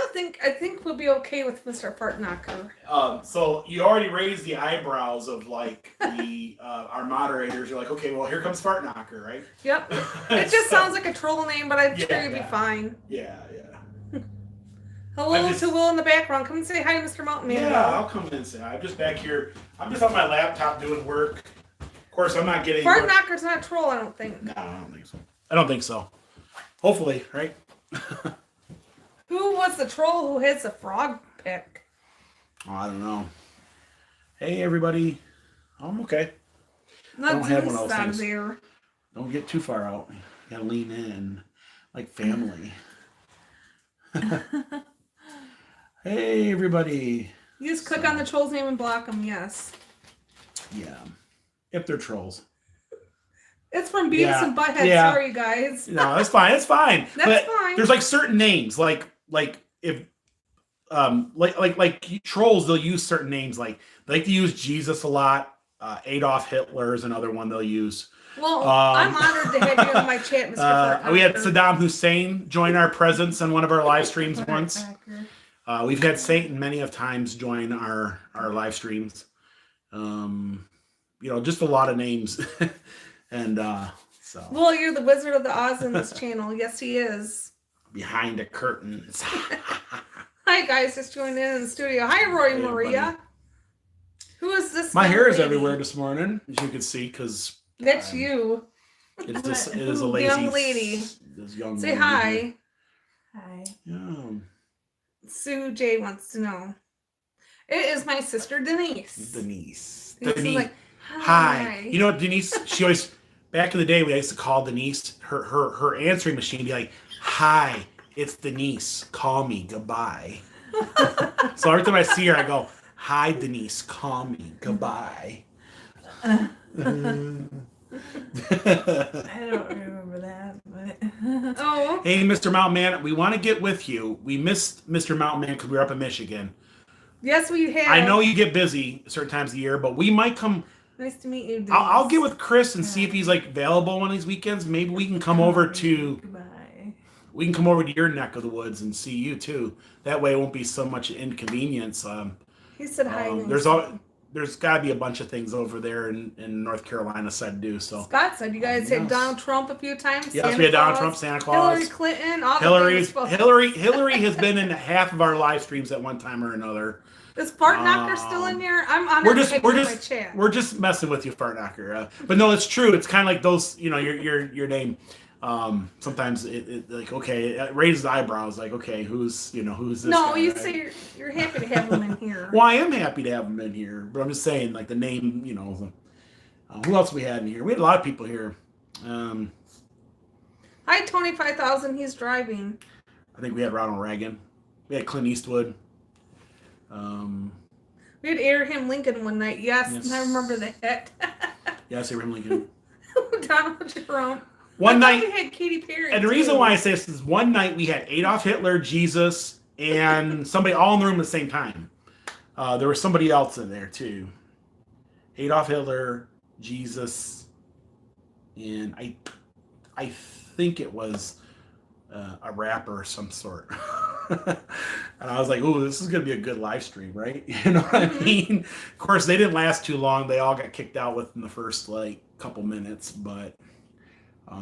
think we'll be okay with Mr. Fartknocker. so you already raised the eyebrows of like the our moderators. You're like, okay, well here comes Fart Knocker, right? Yep. It just sounds like a troll name, but I'm sure you'll be fine. Yeah. Hello to Will in the background. Come and say hi, Mr. Mountain Man. Yeah, I'll come in and say I'm just back here. I'm just on my laptop doing work. Of course, I'm not getting. Fartknocker's not a troll, I don't think. No, I don't think so. Hopefully, right? Who was the troll who hits a frog pick? Oh, I don't know. Hey, everybody. I'm okay. Not don't have one of Zeus those out things. there. Don't get too far out. You gotta lean in, like family. Hey, everybody. You just click on the troll's name and block them, yes. Yeah. If they're trolls. It's from Beavis and Butthead. Yeah. Sorry, guys. No, that's fine. It's fine. That's but fine. There's like certain names, like if like trolls, they'll use certain names. Like they like to use Jesus a lot. Adolf Hitler is another one they'll use. Well, I'm honored to have you in my chat, Mr. Fartknocker. We had Saddam Hussein join our presence on one of our live streams once. We've had Satan many of times join our live streams. Just a lot of names. And so. Well, you're the Wizard of the Oz in this channel. Yes, he is. Behind a curtain. Hi, guys. Just joined in the studio. Hi, Roy Hey, Maria. buddy. Who is this? My young hair is lady? everywhere this morning, as you can see, because That's you. it is a lazy Young lady. This young Say lady hi. here. Hi. Yeah. Sue J wants to know. It is my sister Denise. Denise. Denise is Denise. like, Hi. You know what, Denise? She always back in the day we used to call Denise her answering machine be like, "Hi, it's Denise. Call me. Goodbye." So every time I see her, I go, "Hi, Denise. Call me. Goodbye." I don't remember that, but Oh, Hey, Mr. Mountain Man, we want to get with you. We missed Mr. Mountain Man because we were up in Michigan. yes, we have. I know you get busy certain times of the year, but we might come. Nice to meet you, Denise. I'll get with Chris and see if he's like available one of these weekends. Maybe we can come over to. goodbye. We can come over to your neck of the woods and see you too. That way, it won't be so much inconvenience. He said hi. There's got to be a bunch of things over there in North Carolina side to do. So Scott said you guys had Yes. Donald Trump a few times. yes, Santa we had Donald Claus, Trump, Santa Claus, Hillary Clinton, all the Hillary has been in half of our live streams at one time or another. Is Fartknocker still in here? I'm honored We're to just have we're you in just my chat. we're just messing with you, Fartknocker. But no, it's true. It's kind of like those, your name. Sometimes it like okay, it raises the eyebrows. Like okay, who's this? No, guy, you right? say you're happy to have him in here. Well, I am happy to have him in here, but I'm just saying, like the name, who else we had in here? We had a lot of people here. Hi, Tony 5000. He's driving. I think we had Ronald Reagan. We had Clint Eastwood. We had Abraham Lincoln one night. Yes, Yes. and I remember that. Yes, Abraham Lincoln. Donald Trump. One I thought night, we had Katy Perry. and the reason why I say this is one night we had Adolf Hitler, Jesus, and somebody all in the room at the same time. There was somebody else in there too. Adolf Hitler, Jesus, and I think it was a rapper of some sort. And I was like, "Ooh, this is gonna be a good live stream, right?" You know what I mean? Of course, they didn't last too long. They all got kicked out within the first like couple minutes, but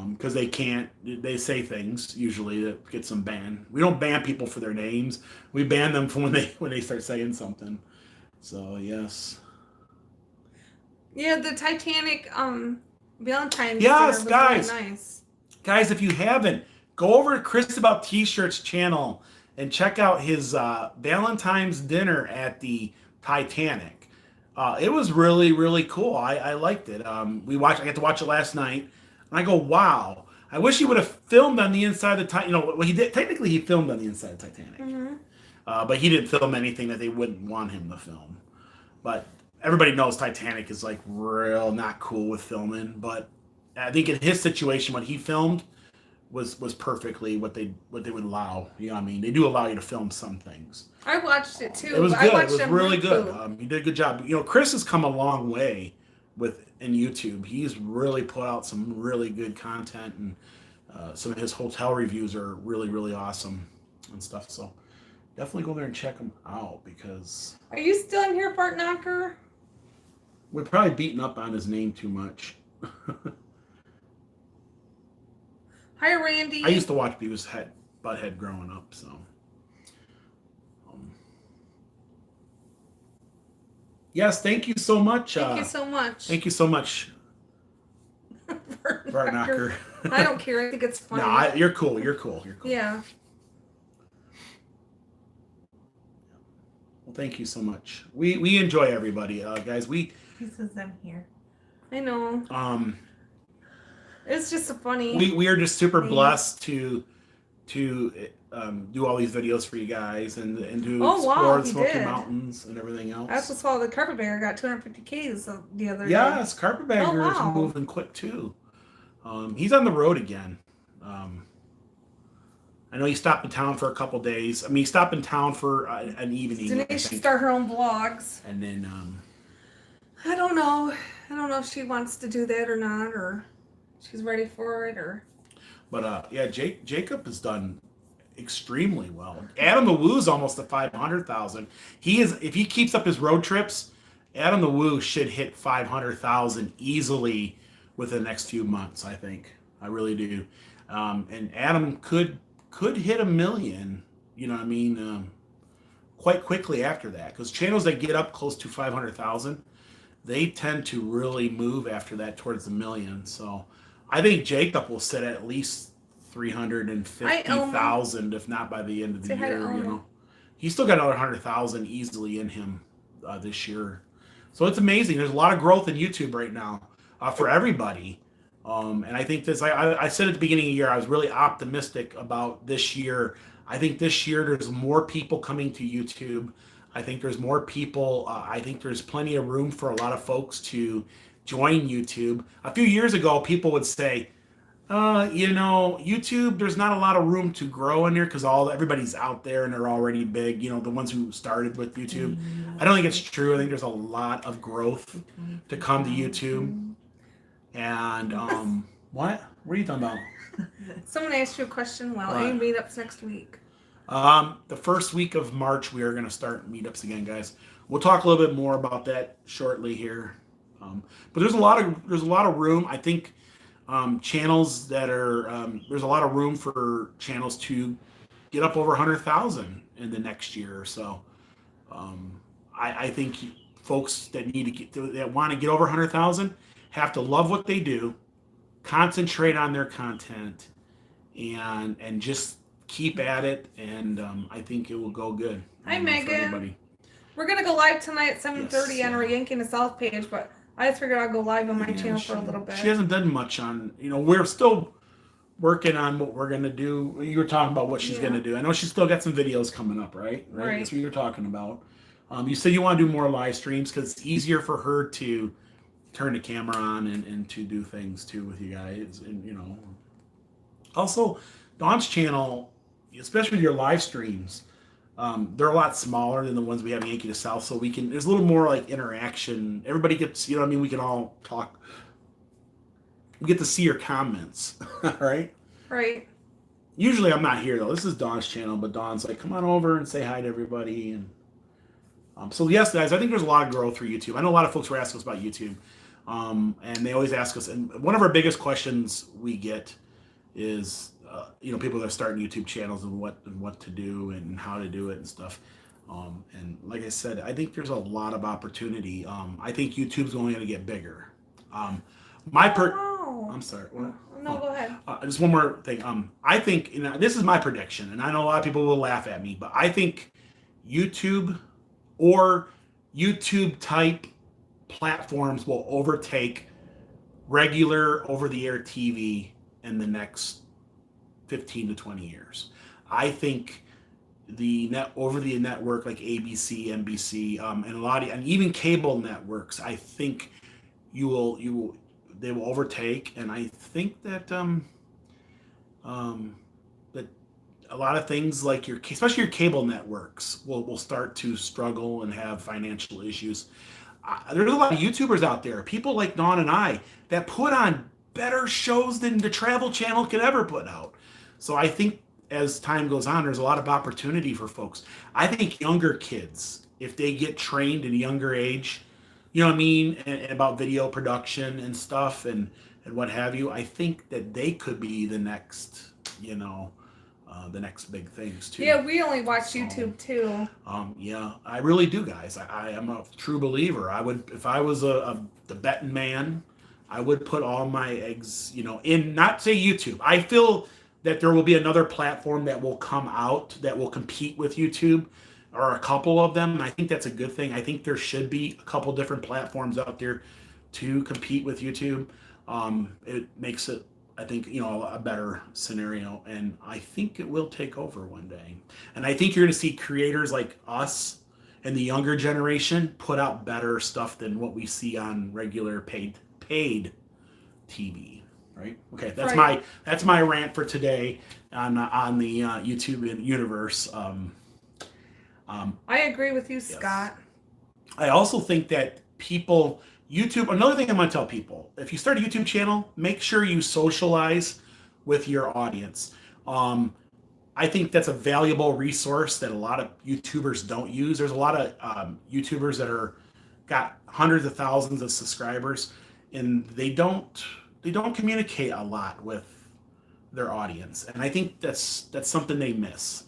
because they say things usually that gets them banned. We don't ban people for their names. We ban them from when they start saying something. So yes. Yeah, the Titanic Valentines Yes, dinner was guys. really nice. Guys, if you haven't, go over to Chris About T-Shirts channel and check out his Valentine's dinner at the Titanic. It was really, really cool. I liked it. I got to watch it last night, and I go, wow. I wish he would have filmed on the inside of the Titanic. You know, well, he did. Technically, he filmed on the inside of the Titanic, but he didn't film anything that they wouldn't want him to film. But everybody knows Titanic is like real not cool with filming. But I think in his situation, what he filmed was perfectly what they would allow. You know what I mean? They do allow you to film some things. I watched it too. It was but good. I watched It was them really good. too. He did a good job. You know, Chris has come a long way in YouTube. He's really put out some really good content, and some of his hotel reviews are really, really awesome and stuff. So definitely go there and check him out because Are you still in here, Fart Knocker? we're probably beating up on his name too much. Hi, Randy. I used to watch Beavis Butthead growing up, so. Yes, thank you so much. Thank you so much. Thank you so much, Fart Bart Knocker. I don't care. I think it's funny. No, you're cool. You're cool. You're cool. Yeah. Well, thank you so much. We enjoy everybody, guys. He says I'm here. I know. It's just so funny. We are just super Thanks. blessed to do all these videos for you guys and to Oh, wow, explore the he Smoky did. Mountains and everything else. I also saw the carpetbagger got 250 Ks the other day. Yes, Carpetbagger Oh, is wow. moving quick too. He's on the road again. I know he stopped in town for a couple days. I mean, he stopped in town for an evening. I Denise should think. start her own vlogs. And then, I don't know. I don't know if she wants to do that or not, or she's ready for it, or. but yeah, Jacob has done extremely well. Adam the Woo's almost at 500,000. He is, if he keeps up his road trips, Adam the Woo should hit 500,000 easily within the next few months. I think. I really do. And Adam could hit 1 million. You know what I mean? Quite quickly after that, because channels that get up close to 500,000, they tend to really move after that towards the million. So I think Jacob will sit at least 350,000, if not by the end of the Say hi to year. You Elmo. know, he's still got another 100,000 easily in him this year. So it's amazing. There's a lot of growth in YouTube right now for everybody. And I think this, I said at the beginning of the year, I was really optimistic about this year. I think this year there's more people coming to YouTube. I think there's more people. I think there's plenty of room for a lot of folks to join YouTube. A few years ago, people would say, YouTube, there's not a lot of room to grow in there because everybody's out there and they're already big. You know, the ones who started with YouTube. I don't think it's true. I think there's a lot of growth to come to YouTube. And what are you talking about? Someone asked you a question. Well, any meetups next week? The first week of March, we are going to start meetups again, guys. We'll talk a little bit more about that shortly here. But there's a lot of room. I think channels that are there's a lot of room for channels to get up over 100,000 in the next year or so. I think folks that want to get over 100,000 have to love what they do, concentrate on their content, and just keep at it. And I think it will go good. Hi, for Megan. everybody. We're gonna go live tonight at 7:30 Yes. on our Yankee in the South page, but I just figured I'd go live on my Yeah, channel for a little bit. She hasn't done much on, we're still working on what we're going to do. You were talking about what she's going to do. I know she's still got some videos coming up, right? Right. That's what you were talking about. You said you want to do more live streams because it's easier for her to turn the camera on and to do things too with you guys. And, Also, Dawn's channel, especially with your live streams, they're a lot smaller than the ones we have in Yankee to South, so there's a little more like interaction. Everybody gets, you know what I mean? We can all talk. We get to see your comments, right? Right. Usually I'm not here though. This is Dawn's channel, but Dawn's like, come on over and say hi to everybody. And so yes, guys, I think there's a lot of growth for YouTube. I know a lot of folks were asking us about YouTube, and they always ask us. And one of our biggest questions we get is, people that are starting YouTube channels and what to do and how to do it and stuff. And like I said, I think there's a lot of opportunity. I think YouTube's only going to get bigger. I'm sorry. What? No, go ahead. Just one more thing. I think this is my prediction, and I know a lot of people will laugh at me, but I think YouTube or YouTube type platforms will overtake regular over-the-air TV in the next 15 to 20 years. I think the over-the network like ABC, NBC, and even cable networks, I think they will overtake, and I think that that a lot of things like especially your cable networks will start to struggle and have financial issues. There's a lot of YouTubers out there, people like Dawn and I, that put on better shows than the Travel Channel could ever put out. So I think as time goes on, there's a lot of opportunity for folks. I think younger kids, if they get trained at a younger age, you know what I mean, and about video production and stuff and what have you, I think that they could be the next, the next big things too. Yeah, we only watch YouTube too. Yeah, I really do, guys. I am a true believer. I would, if I was the betting man, I would put all my eggs, in, not say YouTube. I feel that there will be another platform that will come out that will compete with YouTube, or a couple of them. I think that's a good thing. I think there should be a couple different platforms out there to compete with YouTube. It makes it, I think, a better scenario, and I think it will take over one day. And I think you're going to see creators like us and the younger generation put out better stuff than what we see on regular paid TV. Right? Okay, that's my rant for today on the YouTube universe. I agree with you, yes. Scott. I also think that YouTube, another thing I'm going to tell people, if you start a YouTube channel, make sure you socialize with your audience. I think that's a valuable resource that a lot of YouTubers don't use. There's a lot of YouTubers that got hundreds of thousands of subscribers, and they don't communicate a lot with their audience. And I think that's something they miss,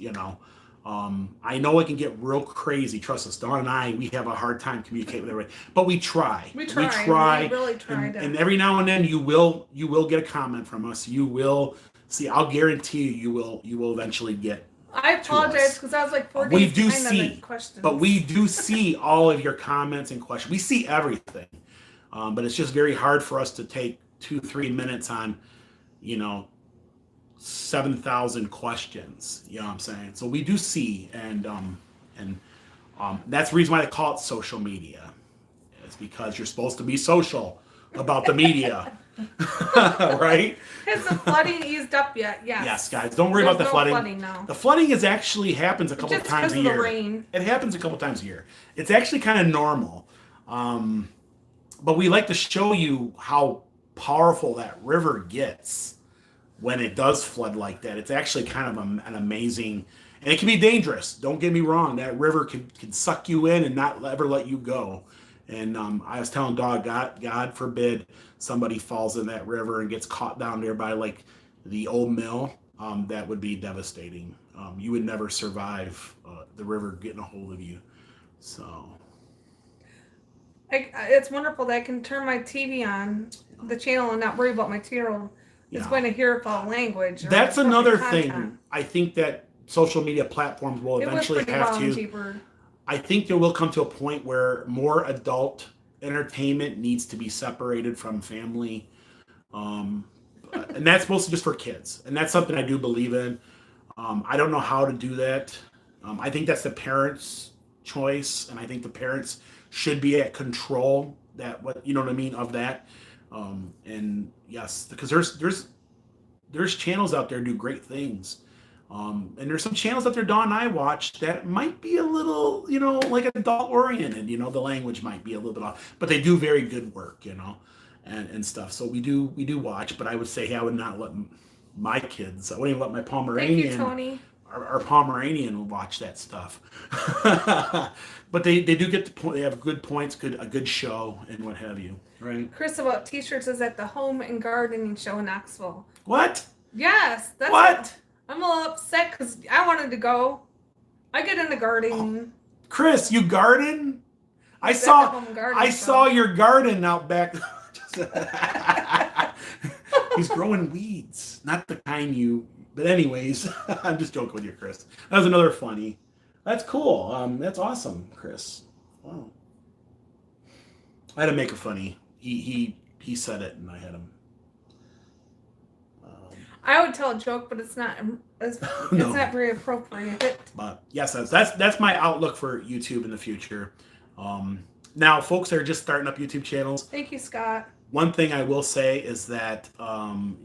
I know it can get real crazy. Trust us, Dawn and I, we have a hard time communicating with everybody, but we try. We try. We really try. And every now and then you will get a comment from us. You will see. I'll guarantee you will eventually get. I apologize because I was like 4 days we do behind see, on the questions. but we do see all of your comments and questions. We see everything, but it's just very hard for us to take 2-3 minutes on, 7,000 questions. You know what I'm saying? So we do see, and that's the reason why they call it social media. It's because you're supposed to be social about the media, right? Has the flooding eased up yet? Yes. Yes, guys. Don't worry about the flooding. Flooding now. The flooding happens a couple of times a year. Just because of the rain. It happens a couple times a year. It's actually kind of normal, but we like to show you how powerful that river gets when it does flood like that. It's actually kind of an amazing, and it can be dangerous. Don't get me wrong. That river can suck you in and not ever let you go. And I was telling Dog, God forbid somebody falls in that river and gets caught down there by like the old mill. That would be devastating. You would never survive the river getting a hold of you. So it's wonderful that I can turn my TV on the channel and not worry about my 2-year-old is going to hear foul language. That's another thing. I think that social media platforms will eventually have to. Cheaper. I think there will come to a point where more adult entertainment needs to be separated from family. And that's mostly just for kids. And that's something I do believe in. I don't know how to do that. I think that's the parents' choice. And I think the parents should be at control of that. And yes, because there's there's channels out there do great things. And there's some channels out there Dawn and I watch that might be a little, like adult oriented, the language might be a little bit off, but they do very good work, and stuff. So we do watch, but I would say, hey, I would not let my kids, I wouldn't even let my Pomeranian, Thank you, Tony. Our Pomeranian watch that stuff. But they do get the point. They have good points, a good show, and what have you, right? Chris about t-shirts is at the Home and Gardening Show in Knoxville. What? Yes. That's What? I'm a little upset because I wanted to go. I get into gardening. Chris, you garden? I It's at saw the Home Garden Show. saw your garden out back. He's growing weeds, not the kind you. But anyways, I'm just joking with you, Chris. That was another funny. That's cool. That's awesome, Chris. Wow. I had to make a funny. He said it, and I had him. I would tell a joke, but it's not. It's No. not very appropriate. But yes, that's my outlook for YouTube in the future. Now, folks that are just starting up YouTube channels, Thank you, Scott. one thing I will say is that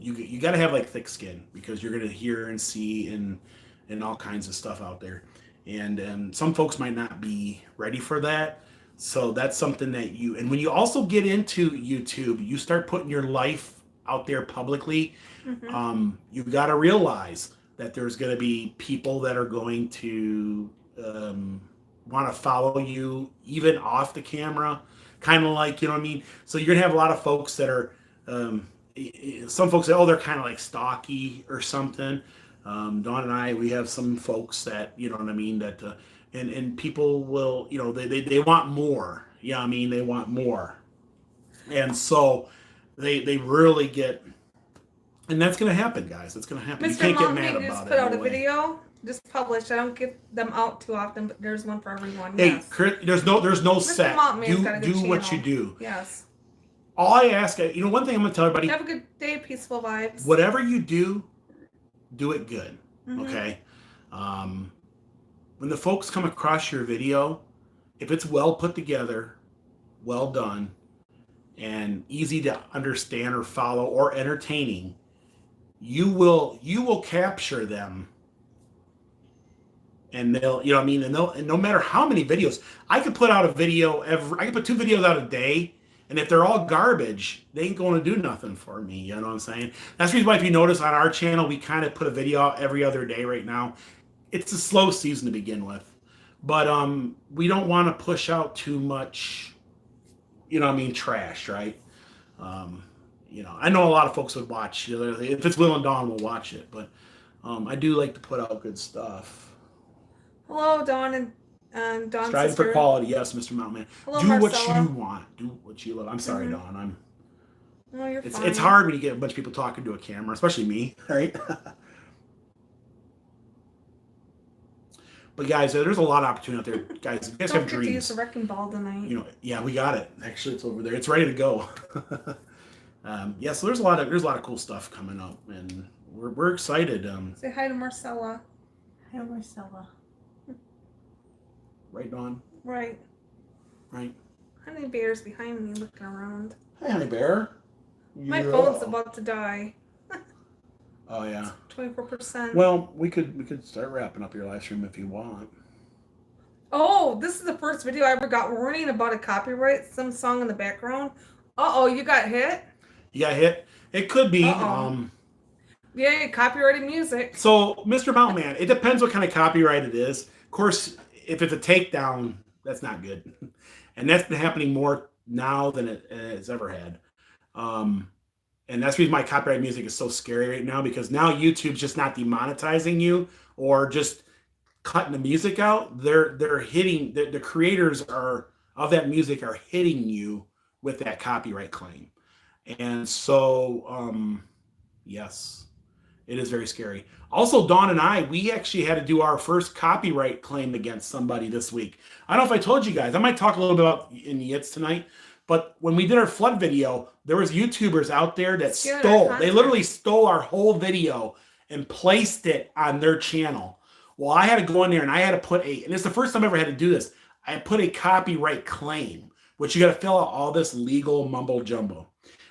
you got to have like thick skin, because you're going to hear and see and all kinds of stuff out there, and some folks might not be ready for that. So that's something that and when you also get into YouTube, you start putting your life out there publicly. Mm-hmm. You've got to realize that there's going to be people that are going to want to follow you even off the camera, kind of like, you know what I mean? So you're going to have a lot of folks that are, some folks say, oh, they're kind of like stocky or something. Dawn and I, we have some folks that, you know what I mean, that, and people will, they want more. Yeah, I mean, they want more. And so they really get, and that's going to happen, guys. That's going to happen. You Mr. can't get Mom, mad you about just it. put out no a way. video, just published. I don't get them out too often, but there's one for everyone. Hey, Yes. Chris, there's no set. Montman's Do got a good what you channel. do. Yes. All I ask, one thing I'm going to tell everybody, Have a good day, peaceful vibes. whatever you do it good. Mhm. Okay. When the folks come across your video, if it's well put together, well done, and easy to understand or follow or entertaining, you will capture them, and they'll, and no matter how many videos, I could put out a video I could put 2 videos out a day, and if they're all garbage, they ain't going to do nothing for me. You know what I'm saying? That's the reason why, if you notice on our channel, we kind of put a video out every other day right now. It's a slow season to begin with, but we don't want to push out too much, trash, right? I know a lot of folks would watch. If it's Will and Dawn, we'll watch it, but I do like to put out good stuff. Hello, Dawn and Dawn's Strive sister. for quality, yes, Mr. Mountain Hello, Do Marcella. what you want. Do what you love. I'm sorry, Mhm. Dawn. No, you're fine. It's hard when you get a bunch of people talking to a camera, especially me, right? But guys, there's a lot of opportunity out there. Guys, you guys Don't have forget to dreams. use the wrecking ball tonight. Yeah, we got it. Actually, it's over there. It's ready to go. So there's a lot of cool stuff coming up, and we're excited. Say hi to Marcella. Hi, Marcella. Right, Dawn? Right. Right. Honey Bear's behind me looking around. Hey, honey bear. My phone's about to die. Oh yeah. 24%. Well, we could start wrapping up your live stream if you want. Oh, this is the first video I ever got warning about a copyright, some song in the background. Uh-oh, you got hit? You got hit? It could be. Uh-oh. Yeah, copyrighted music. So, Mr. Mountain Man, it depends what kind of copyright it is. Of course, if it's a takedown, that's not good. And that's been happening more now than it's ever had. And that's the reason my copyright music is so scary right now, because now YouTube's just not demonetizing you or just cutting the music out. They're hitting, the creators of that music are hitting you with that copyright claim. And so, yes, it is very scary. Also, Dawn and I, we actually had to do our first copyright claim against somebody this week. I don't know if I told you guys. I might talk a little bit about in the Yits tonight. But when we did our flood video, there was YouTubers out there that they literally stole our whole video and placed it on their channel. Well, I had to go in there and I had to put and it's the first time I ever had to do this. I put a copyright claim, which you got to fill out all this legal mumbo jumbo.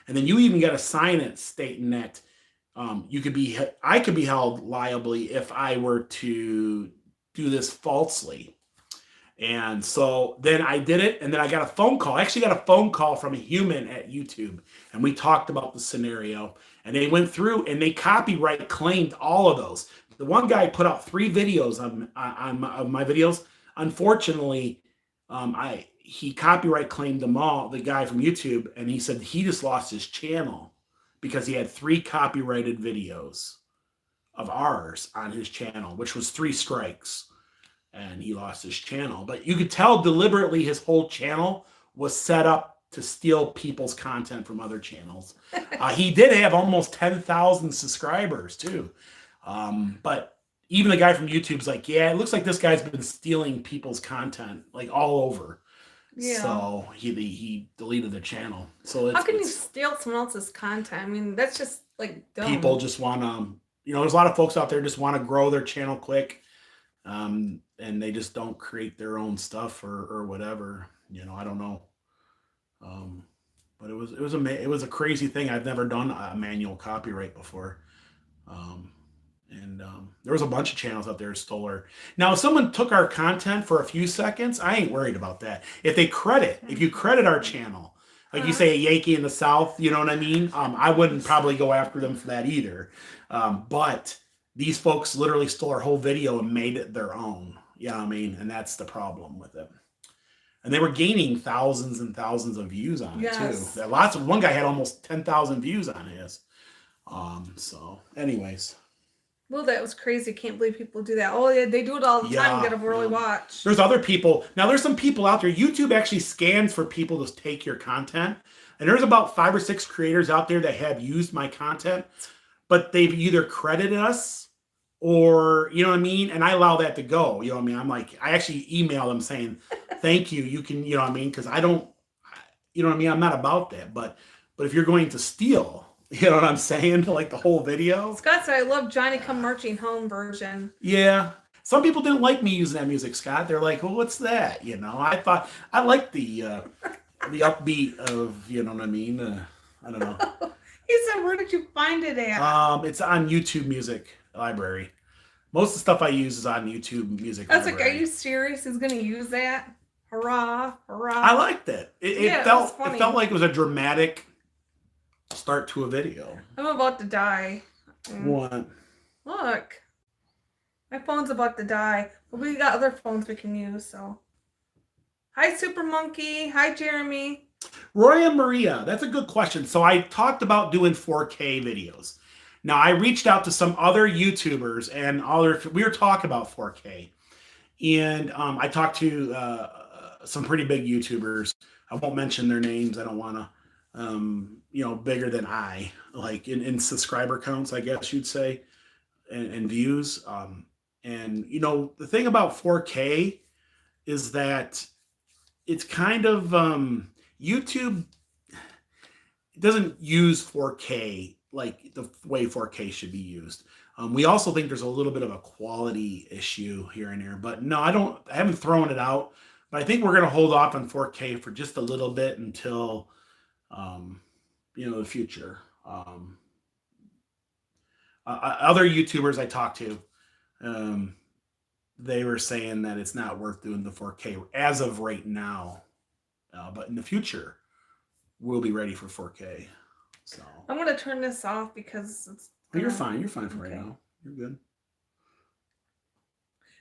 And then you even got to sign it stating that I could be held liably if I were to do this falsely. And so then I did it, and then I got a phone call. I actually got a phone call from a human at YouTube, and we talked about the scenario. And they went through and they copyright claimed all of those. The one guy put out 3 videos on my videos. Unfortunately, he copyright claimed them all. The guy from YouTube, and he said he just lost his channel because he had 3 copyrighted videos of ours on his channel, which was 3 strikes. And he lost his channel. But you could tell deliberately his whole channel was set up to steal people's content from other channels. He did have almost 10,000 subscribers too. But even the guy from YouTube's like, yeah, it looks like this guy's been stealing people's content like all over. Yeah. So he deleted the channel. So how can you steal someone else's content? I mean, that's just like dumb. People just want to, there's a lot of folks out there just want to grow their channel quick. And they just don't create their own stuff or whatever, I don't know. But it was a crazy thing. I've never done a manual copyright before. There was a bunch of channels out there that stole her. Now, if someone took our content for a few seconds, I ain't worried about that. If you credit our channel, like you say, a Yankee in the South, you know what I mean? I wouldn't probably go after them for that either. But these folks literally stole our whole video and made it their own. You know what I mean? And that's the problem with it. And they were gaining thousands and thousands of views on it too. One guy had almost 10,000 views on his. So anyways. Well, that was crazy. Can't believe people do that. Oh, yeah, they do it all the time. You gotta really watch. There's other people. Now there's some people out there. YouTube actually scans for people to take your content. And there's about 5 or 6 creators out there that have used my content, but they've either credited us or, you know what I mean? And I allow that to go. You know what I mean? I'm like, I actually email them saying, thank you. You can, you know what I mean? Because I don't, you know what I mean? I'm not about that. But if you're going to steal, you know what I'm saying? Like the whole video. Scott said, I love Johnny Come Marching Home version. Yeah. Some people didn't like me using that music, Scott. They're like, well, what's that? I thought, I like the upbeat of, you know what I mean? I don't know. He said, where did you find it at? It's on YouTube Music Library. Most of the stuff I use is on YouTube Music I was Library. like, are you serious? He's going to use that? Hurrah, hurrah. I liked it. It felt like it was a dramatic start to a video. I'm about to die. What? Look. My phone's about to die. But we got other phones we can use, so. Hi, Super Monkey. Hi, Jeremy. Roy and Maria, that's a good question. So I talked about doing 4K videos. Now, I reached out to some other YouTubers and we were talking about 4K. And I talked to some pretty big YouTubers. I won't mention their names. I don't want to, bigger than I, like in subscriber counts, I guess you'd say, and views. And the thing about 4K is that it's kind of, YouTube doesn't use 4K like the way 4K should be used. We also think there's a little bit of a quality issue here and there, but no, I haven't thrown it out, but I think we're going to hold off on 4K for just a little bit until, the future. Other YouTubers I talked to, they were saying that it's not worth doing the 4K as of right now, but in the future, we'll be ready for 4K. So I'm going to turn this off because it's... You're fine. You're fine for right now. You're good.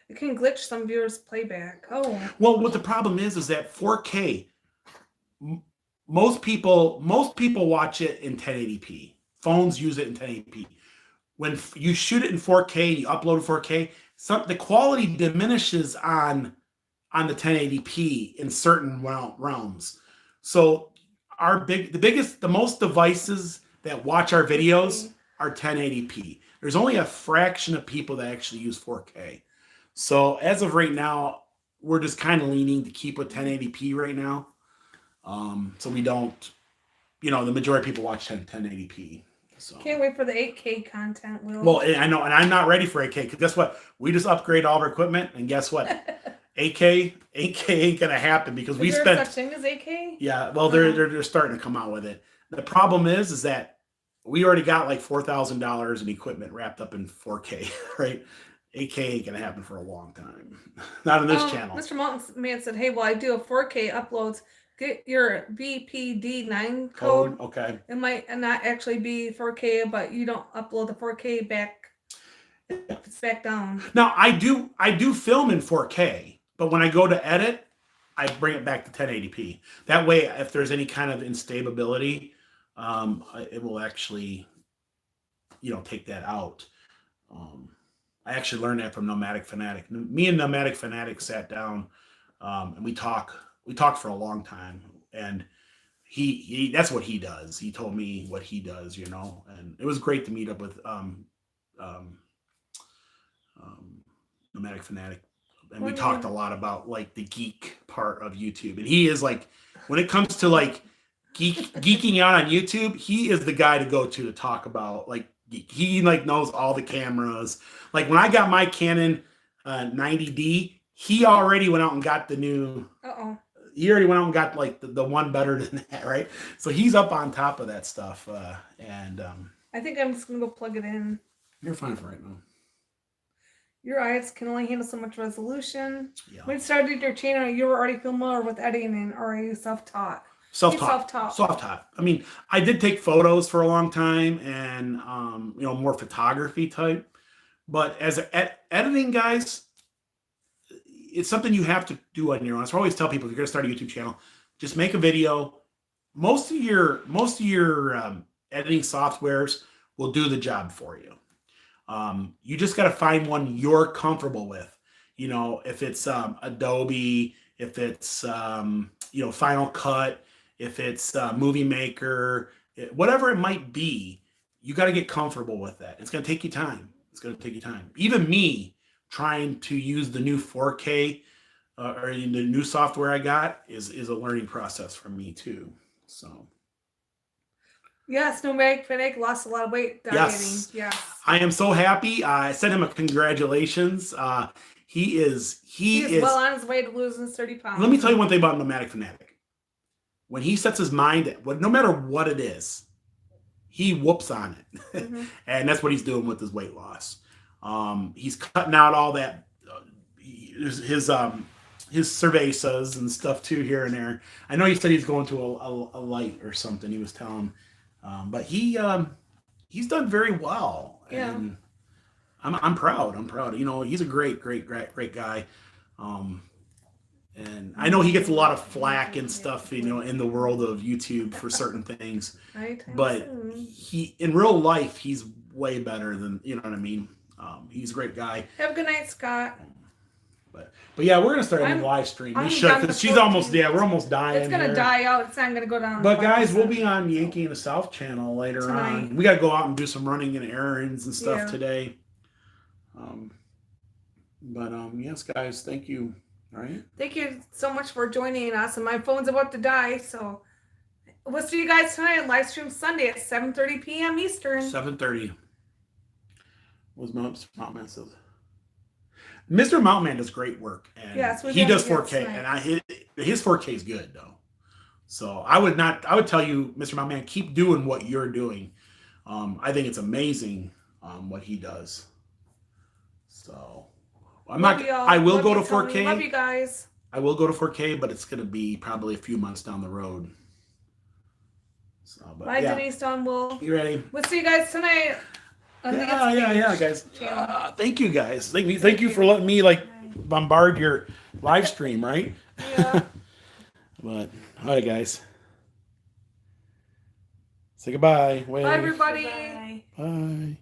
It can glitch some viewers' playback. Oh. Well, what the problem is that 4K, most people watch it in 1080p. Phones use it in 1080p. When you shoot it in 4K and you upload it 4K, the quality diminishes on the 1080p in certain realms. So the most devices that watch our videos are 1080p. There's only a fraction of people that actually use 4K. So as of right now, we're just kind of leaning to keep with 1080p right now. So we don't, the majority of people watch 1080p. So. Can't wait for the 8K content, Will. Well, I know, and I'm not ready for 8K because guess what? We just upgrade all of our equipment, and guess what? 8K ain't gonna happen because we spent. Such thing as 8K? Yeah, well, they're starting to come out with it. The problem is that we already got like $4,000 in equipment wrapped up in 4K, right? 8K ain't gonna happen for a long time. Not on this channel. Mr. Man said, "Hey, well, I do a 4K uploads. Get your BPD9 code. Okay. It might not actually be 4K, but you don't upload the 4K back. It's back down." Now I do film in 4K, but when I go to edit, I bring it back to 1080p. That way, if there's any kind of instability, it will actually, take that out. I actually learned that from Nomadic Fanatic. Me and Nomadic Fanatic sat down, and we talked for a long time, and he that's what he does. He told me what he does, and it was great to meet up with Nomadic Fanatic, and we talked a lot about like the geek part of YouTube. And he is like, when it comes to like geeking out on YouTube, he is the guy to go to talk about like he like knows all the cameras. Like when I got my Canon 90D, he already went out and got the new. He already went out and got like the one better than that, right? So he's up on top of that stuff. And I think I'm just gonna go plug it in. You're fine for right now. Your eyes can only handle so much resolution. Yeah. When you started your channel, you were already familiar with editing, or are you self-taught? Self-taught. I mean, I did take photos for a long time, and more photography type. But as editing, guys, it's something you have to do on your own. So I always tell people, if you're going to start a YouTube channel, just make a video. Most of your editing softwares will do the job for you. You just got to find one you're comfortable with. If it's Adobe, if it's Final Cut, if it's Movie Maker, whatever it might be, you got to get comfortable with that. It's going to take you time. Even me trying to use the new 4K or the new software I got is a learning process for me too. So. Yes, Nomadic Fanatic lost a lot of weight dieting. Yes. I am so happy. I sent him a congratulations. He is well on his way to losing 30 pounds. Let me tell you one thing about Nomadic Fanatic. When he sets his mind, no matter what it is, he whoops on it. Mm-hmm. And that's what he's doing with his weight loss. He's cutting out all that, his cervezas and stuff too here and there. I know he said he's going to a light or something. He was telling, but he's done very well. Yeah. And I'm proud. He's a great guy. And I know he gets a lot of flack and stuff, in the world of YouTube for certain things. Right. But in real life, he's way better than, you know what I mean? He's a great guy. Have a good night, Scott. But yeah, we're gonna start a new live stream. We should, because she's almost we're almost dying. It's gonna die out. It's not gonna go down. But guys, we'll be on Yankee in the South channel later on. We gotta go out and do some running and errands and stuff today. Yes, guys, thank you. All right. Thank you so much for joining us. And my phone's about to die, so we'll see you guys tonight. Live stream Sunday at 7:30 p.m. Eastern. 7:30. Was Mountain says. Mr. Mountain does great work, and he does 4K, and his 4K is good though. So I would tell you, Mr. Mountain, keep doing what you're doing. I think it's amazing what he does. So I will go to 4K. Love you guys. I will go to 4K, but it's gonna be probably a few months down the road. So, Bye, Denise Dunwell. You ready? We'll see you guys tonight. Yeah, guys. Thank you, guys. Thank you for letting me bombard your live stream, right? Yeah. But all right, guys. Say goodbye. Bye, everybody. Bye. Bye.